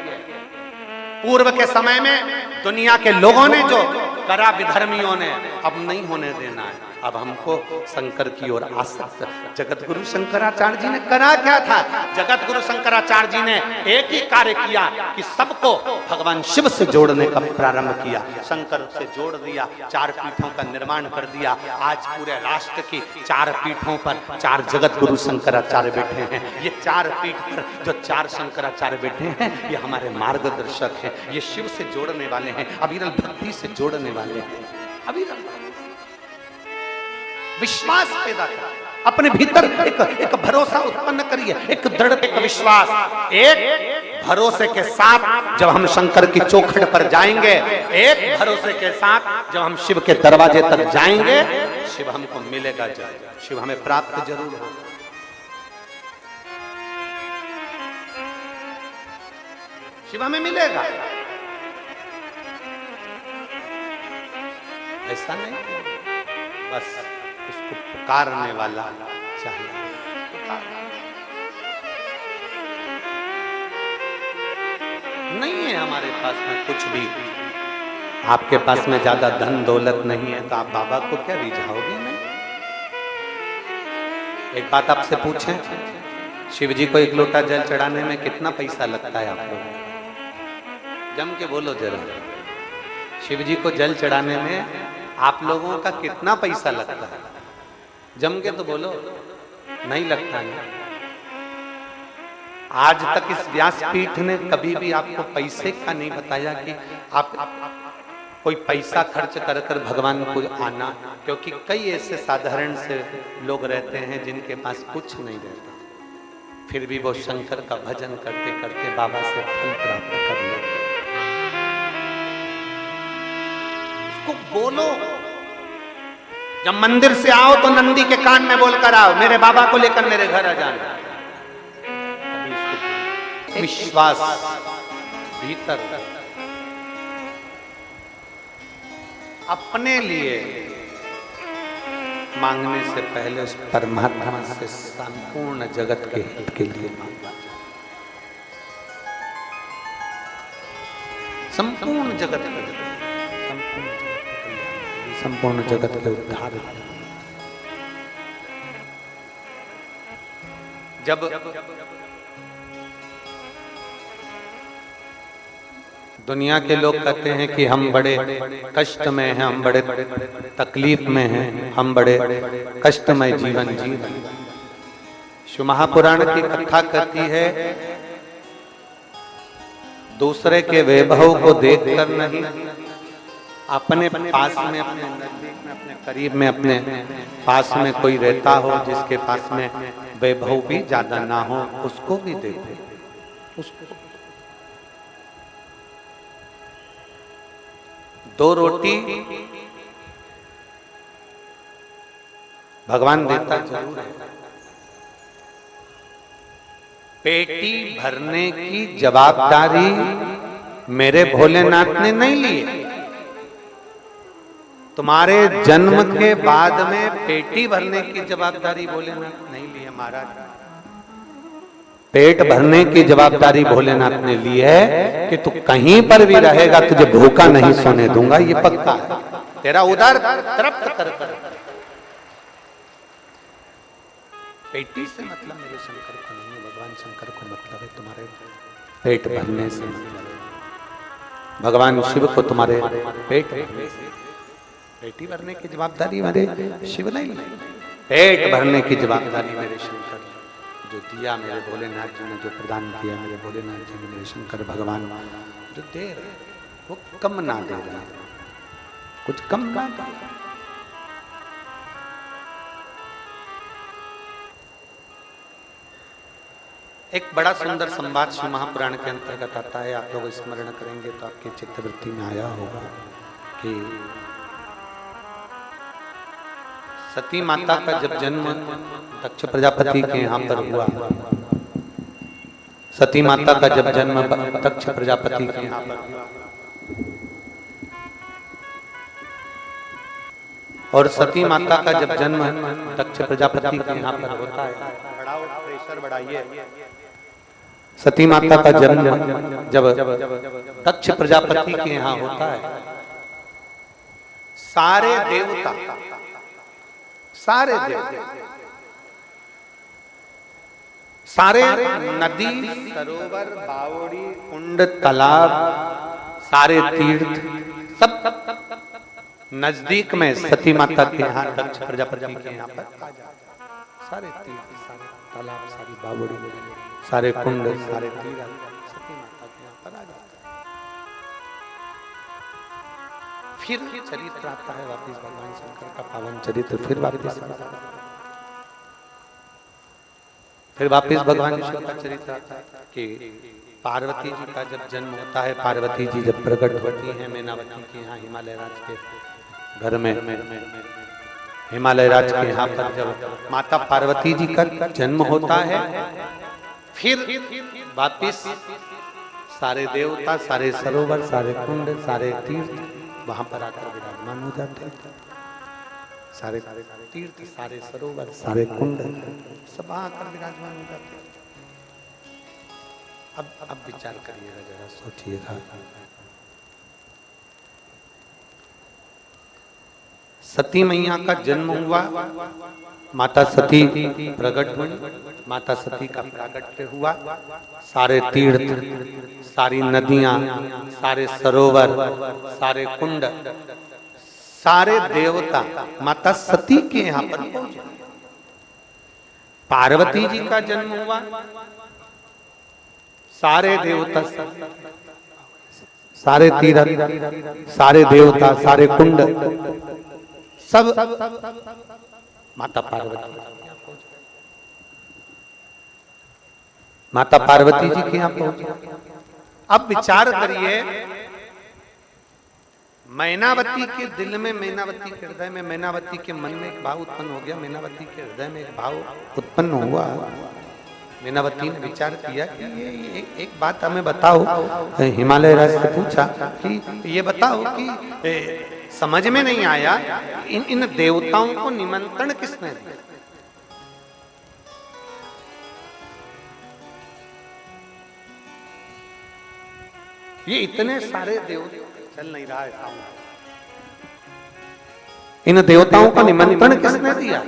पूर्व के समय में दुनिया के लोगों ने जो करा, विधर्मियों ने, अब नहीं होने देना है। अब हमको शंकर की ओर आसक्त। जगत गुरु शंकराचार्य जी ने करा क्या था? जगत गुरु शंकराचार्य जी ने एक ही कार्य किया कि सबको भगवान शिव से जोड़ने का प्रारंभ किया। शंकर से जोड़ दिया, 4 पीठों का निर्माण कर दिया। आज पूरे राष्ट्र की 4 पीठों पर 4 जगत गुरु शंकराचार्य बैठे हैं। ये 4 पीठ पर जो 4 शंकराचार्य बैठे हैं, ये हमारे मार्गदर्शक हैं। ये शिव से जोड़ने वाले हैं, अविरल भक्ति से जोड़ने वाले हैं। अविरल विश्वास पैदा कर, अपने भीतर एक भरोसा उत्पन्न करिए, एक दृढ़ एक विश्वास। एक भरोसे के साथ जब हम शंकर की चौखट पर जाएंगे, एक भरोसे के साथ जब हम शिव के दरवाजे तक जाएंगे, शिव हमको मिलेगा जरूर, शिव हमें प्राप्त जरूर होगा। शिव हमें मिलेगा, ऐसा नहीं। बस उसको पुकारने वाला चाहिए। नहीं है हमारे पास में कुछ भी, आपके पास में ज्यादा धन दौलत नहीं है तो आप बाबा को क्या रिझाओगे? नहीं। एक बात आपसे पूछें, शिव जी को 1 लोटा जल चढ़ाने में कितना पैसा लगता है? आप लोग जम के बोलो जरा। शिव जी को जल चढ़ाने में आप लोगों का कितना पैसा लगता है? जम के तो बोलो। नहीं लगता है। आज तक इस व्यासपीठ ने कभी भी आपको पैसे का नहीं बताया कि आप कोई पैसा खर्च कर कर भगवान को आना, क्योंकि कई ऐसे साधारण से लोग रहते हैं जिनके पास कुछ नहीं रहता, फिर भी वो शंकर का भजन करते करते बाबा से फल प्राप्त कर लेते। उसको बोलो। जब मंदिर से आओ तो नंदी के कान में बोलकर आओ, मेरे बाबा को लेकर मेरे घर आ जाना। विश्वास भीतर, अपने लिए मांगने से पहले उस परमात्मा से संपूर्ण जगत के हित के लिए मांगना। संपूर्ण जगत के लिए, संपूर्ण जगत के उद्धार। जब दुनिया के लोग कहते हैं कि हम बड़े कष्ट में हैं, हम बड़े तकलीफ में हैं, हम बड़े कष्टमय जीवन जी रहे हैं, शिव महापुराण की कथा कहती है, दूसरे के वैभव को देखकर नहीं, अपने पास में, अपने नजदीक में, अपने करीब में, अपने पास में कोई रहता हो जिसके पास में वैभव भी ज्यादा ना हो, उसको भी देखो। उसको 2 रोटी भगवान देता जरूर है, पेटी भरने की जवाबदारी मेरे भोलेनाथ ने नहीं ली है। तुम्हारे जन्म के बाद में पेटी भरने की जवाबदारी भोलेनाथ नहीं ली है महाराज। पेट भरने की जवाबदारी भोलेनाथ ने ली है कि तू कहीं पर भी रहेगा तुझे भूखा नहीं सोने दूंगा, ये पक्का है। तेरा उदर तृप्त कर कर। पेटी से मतलब मेरे शंकर को नहीं है, भगवान शंकर को मतलब है तुम्हारे पेट भरने से मतलब है। भगवान शिव को तुम्हारे पेट भरने से, पेटी भरने की जवाबदारी मेरे शिव नहीं, पेट भरने की जवाबदारी मेरे शंकर जो दिया, मेरे भोलेनाथ जी ने जो प्रदान किया, मेरे भोलेनाथ जी ने, मेरे शंकर भगवान जो दे रहे वो कम ना दे रहे, कुछ कम ना दे। एक बड़ा सुंदर संवाद शिव महापुराण के अंतर्गत आता है, आप लोग स्मरण करेंगे तो आपके चित्तवृत्ति में आया होगा कि सती माता का जब जन्म दक्ष प्रजापति के यहाँ पर हुआ, सती माता का जब जन्म दक्ष प्रजापति के यहाँ पर हुआ और सती माता का जब जन्म दक्ष प्रजापति के यहाँ पर होता है, बढ़ाओ प्रेशर बढ़ाइए, सती माता का जन्म जब दक्ष प्रजापति के यहाँ होता है, सारे देवता सारे देव, सारे नदी, सरोवर, बावड़ी, कुंड, तालाब, सारे तीर्थ सब नजदीक में सती माता के यहाँ, दक्ष प्रजापति के यहाँ पर आ जाते। सारे तीर्थ, सारे तालाब, सारी बावड़ी, सारे कुंड, सारे तीर्थ सती माता के यहाँ पर आ जाते। फिर चरित्र आता है वापिस भगवान शंकर का पावन चरित्र, फिर वापिस भगवान विष्णु का चरित्र आता है कि पार्वती जी का जब जन्म होता है, पार्वती जी जब प्रकट होती हैं मैनावती के यहाँ हिमालय राज के घर में, हिमालय राज के यहाँ पर जब माता पार्वती जी का जन्म होता है, फिर वापिस सारे देवता, सारे सरोवर, सारे कुंड, सारे तीर्थ वहां पर आकर विराजमान हो जाते हैं। सारे तीर्थ, सारे सरोवर, सारे कुंड सब आकर विराजमान हो जाते हैं। अब विचार करिएगा, जरा सोचिएगा। सती मैया का जन्म हुआ, माता सती प्रकट हुई, माता सती का प्राकट्य हुआ, सारे तीर्थ, सारी नदियां, सारे सरोवर, सारे कुंड, सारे देवता माता सती के यहाँ पर पहुंचे। पार्वती जी का जन्म हुआ, सारे देवता, सारे तीर्थ, सारे देवता, सारे कुंड सब माता पार्वती, माता पार्वती जी के यहाँ पहुंचे। अब विचार करिए, मैनावती के दिल में, मैनावती के हृदय में, मैनावती के मन में एक भाव उत्पन्न हो गया, मैनावती के हृदय में एक भाव उत्पन्न हुआ। मैनावती ने विचार किया कि ये एक बात हमें बताओ। हिमालय राज से पूछा कि ये बताओ कि समझ में नहीं आया, इन देवताओं को निमंत्रण किसने दिया? ये इतने सारे देवता, चल नहीं रहा है, इन देवताओं को निमंत्रण किसने दिया?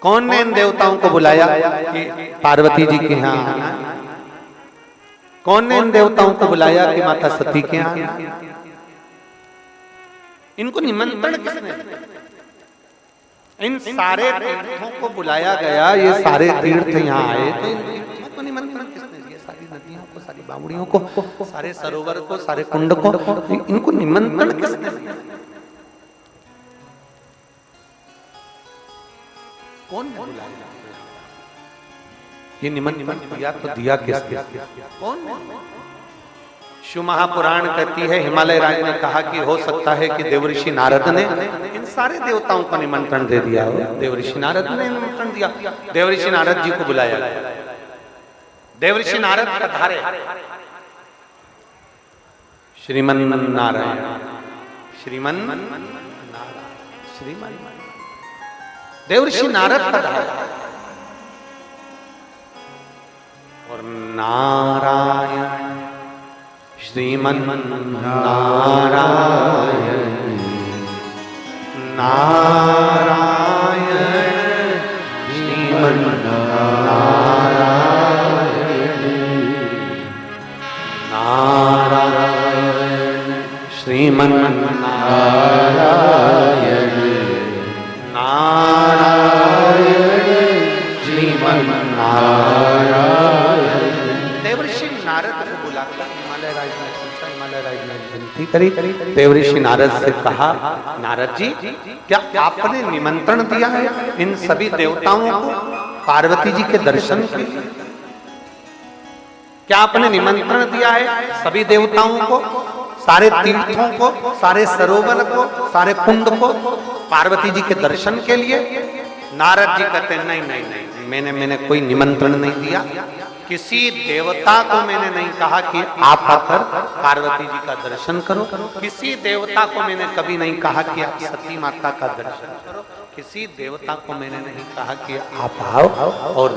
कौन ने इन देवताओं को बुलाया कि पार्वती जी के यहाँ आना? कौन ने इन देवताओं को बुलाया कि माता सती के यहाँ आना? इनको निमंत्रण किसने दिया? इन सारे तीर्थों को बुलाया गया, ये सारे तीर्थ यहाँ आए, तो इन तीर्थों को निमंत्रण किसने दिया? सारी नदियों को, सारी बावड़ियों को, सारे सरोवर को, सारे कुंड को, इनको निमंत्रण किसने दिया? कौन ने बुलाया? ये निमंत्रण दिया तो दिया किसने? कौन? शिव महापुराण कहती है, हिमालय राज ने कहा कि हो सकता है कि देवऋषि नारद ने इन सारे देवताओं को निमंत्रण दे दिया हो। देवऋषि नारद ने निमंत्रण दिया, देवऋषि नारद जी को बुलाया। देवऋषि नारद पधारे, श्रीमन नारायण, श्रीमन नारायण, श्रीमन देवऋषि नारद पधारे और नारायण, श्रीमन नारायण, नारायण, श्रीमन नारायण, नारायण, श्रीमन नारायण, नारायण, श्रीमन नारायण। देवऋषि नारद को बुलाकर हिमालय राज ने पूछा, हिमालय राज ने विनती करी, देवऋषि नारद से कहा, नारद जी क्या आपने निमंत्रण दिया है इन सभी देवताओं को पार्वती जी के दर्शन के लिए? क्या आपने निमंत्रण दिया है सभी देवताओं को, सारे तीर्थों को, सारे सरोवर को, सारे कुंड को पार्वती जी के दर्शन के लिए? नारद जी कहते हैं, नहीं नहीं नहीं, मैंने कोई निमंत्रण नहीं दिया, किसी देवता को मैंने नहीं कहा कि आप आकर पार्वती जी का दर्शन करो, किसी देवता को मैंने कभी नहीं कहा कि आप सती माता का दर्शन करो, किसी देवता को मैंने नहीं कहा कि आप आओ और